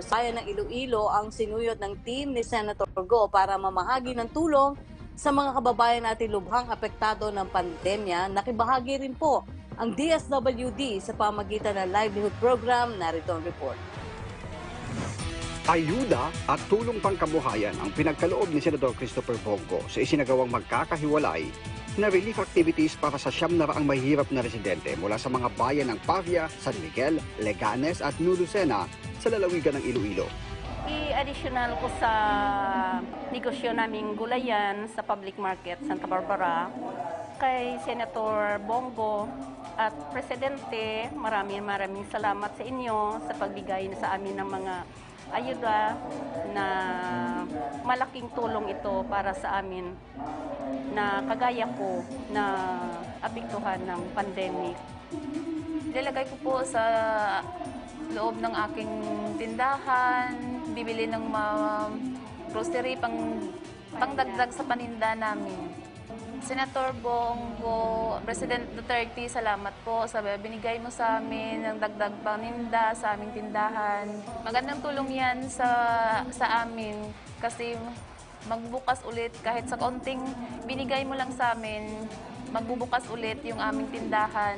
bayan ng Iloilo ang sinuyod ng team ni Senator Go para mamahagi ng tulong sa mga kababayan natin lubhang apektado ng pandemya. Nakibahagi rin po ang DSWD sa pamagitan ng livelihood program. Narito ang report. Ayuda at tulong pangkabuhayan ang pinagkaloob ni Senador Christopher Bongo sa isinagawang magkakahiwalay na relief activities para sa 900 mahihirap na residente mula sa mga bayan ng Pavia, San Miguel, Leganes at Nulusena sa lalawigan ng Iloilo. I-additional ko sa negosyo naming gulayan sa public market Santa Barbara kay Senator Bongo at Presidente. Maraming salamat sa inyo sa pagbigay sa amin ng mga ayuda na malaking tulong ito para sa amin na kagaya ko na apektuhan ng pandemic. Ilalagay ko po sa loob ng aking tindahan, bibili ng grocery pangdagdag sa paninda namin. Senator Bongo, President Duterte, salamat po sa binigay mo sa amin ng dagdag paninda sa aming tindahan. Magandang tulong yan sa amin kasi magbukas ulit kahit sa konting binigay mo lang sa amin, magbubukas ulit yung aming tindahan.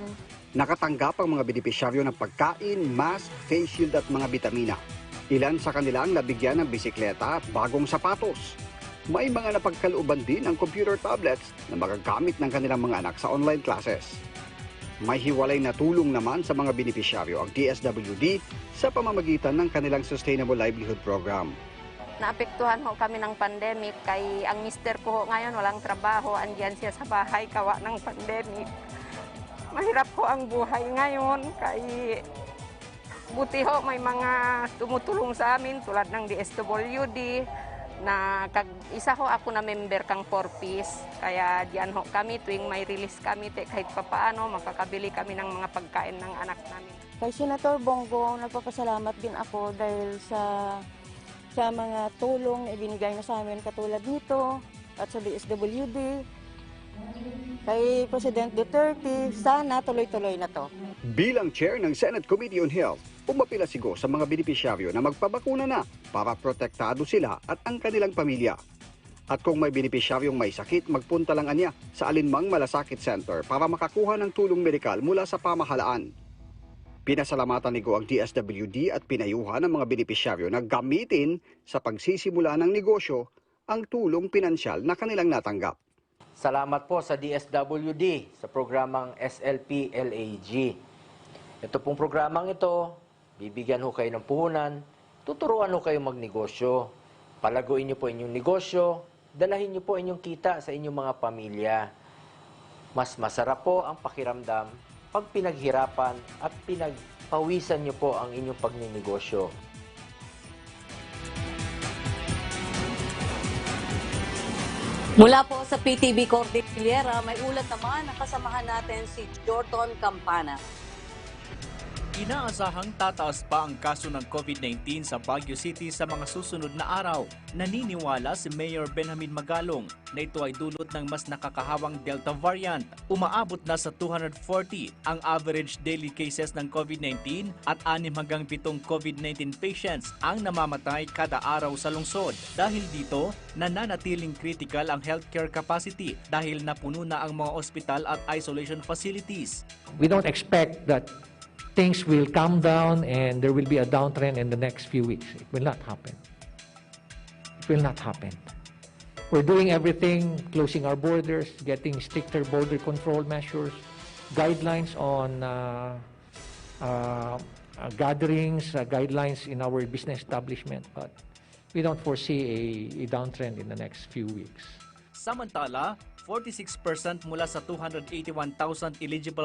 Nakatanggap ang mga benepisyaryo ng pagkain, mask, face shield at mga bitamina. Ilan sa kanila ang nabigyan ng bisikleta at bagong sapatos. May mga napagkalooban din ang computer tablets na magagamit ng kanilang mga anak sa online classes. May hiwalay na tulong naman sa mga benepisyaryo ang DSWD sa pamamagitan ng kanilang Sustainable Livelihood Program. Naapektuhan ho kami ng pandemic kay ang mister ko ho ngayon walang trabaho, andyan siya sa bahay kawa ng pandemic. Mahirap ho ang buhay ngayon kay buti ho may mga tumutulong sa amin tulad ng DSWD na isa ho ako na member kang 4-piece. Kaya diyan ho kami tuwing may release kami kahit papaano makakabili kami ng mga pagkain ng anak namin. Kay Senator Bongo, nagpapasalamat din ako dahil sa mga tulong na ibinigay na sa amin katulad nito at sa DSWD. Kay President Duterte, sana tuloy-tuloy na to. Bilang chair ng Senate Committee on Health, umapila sigo sa mga benepisyaryo na magpabakuna na para protektado sila at ang kanilang pamilya. At kung may benepisyaryong may sakit, magpunta lang anya sa alinmang malasakit center para makakuha ng tulong medikal mula sa pamahalaan. Pinasalamatan ni Go ang DSWD at pinayuhan ng mga benepisyaryo na gamitin sa pagsisimula ng negosyo ang tulong pinansyal na kanilang natanggap. Salamat po sa DSWD sa programang SLP-LAG. Ito pong programang ito, bibigyan ho kayo ng puhunan, tuturuan ho kayo magnegosyo, palaguin niyo po inyong negosyo, dalahin niyo po inyong kita sa inyong mga pamilya. Mas masarap po ang pakiramdam pag pinaghirapan at pinagpawisan niyo po ang inyong pagninegosyo. Mula po sa PTV Cordillera, may ulat naman na kasamahan natin si Jordan Campana. Inaasahang tataas pa ang kaso ng COVID-19 sa Baguio City sa mga susunod na araw. Naniniwala si Mayor Benjamin Magalong na ito ay dulot ng mas nakakahawang Delta variant. Umaabot na sa 240 ang average daily cases ng COVID-19 at 6 hanggang 7 COVID-19 patients ang namamatay kada araw sa lungsod. Dahil dito, nananatiling critical ang healthcare capacity dahil napuno na ang mga ospital at isolation facilities. We don't expect that things will calm down and there will be a downtrend in the next few weeks. It will not happen. It will not happen. We're doing everything, closing our borders, getting stricter border control measures, guidelines on gatherings, guidelines in our business establishment, but we don't foresee a downtrend in the next few weeks. Samantala, 46% mula sa 281,000 eligible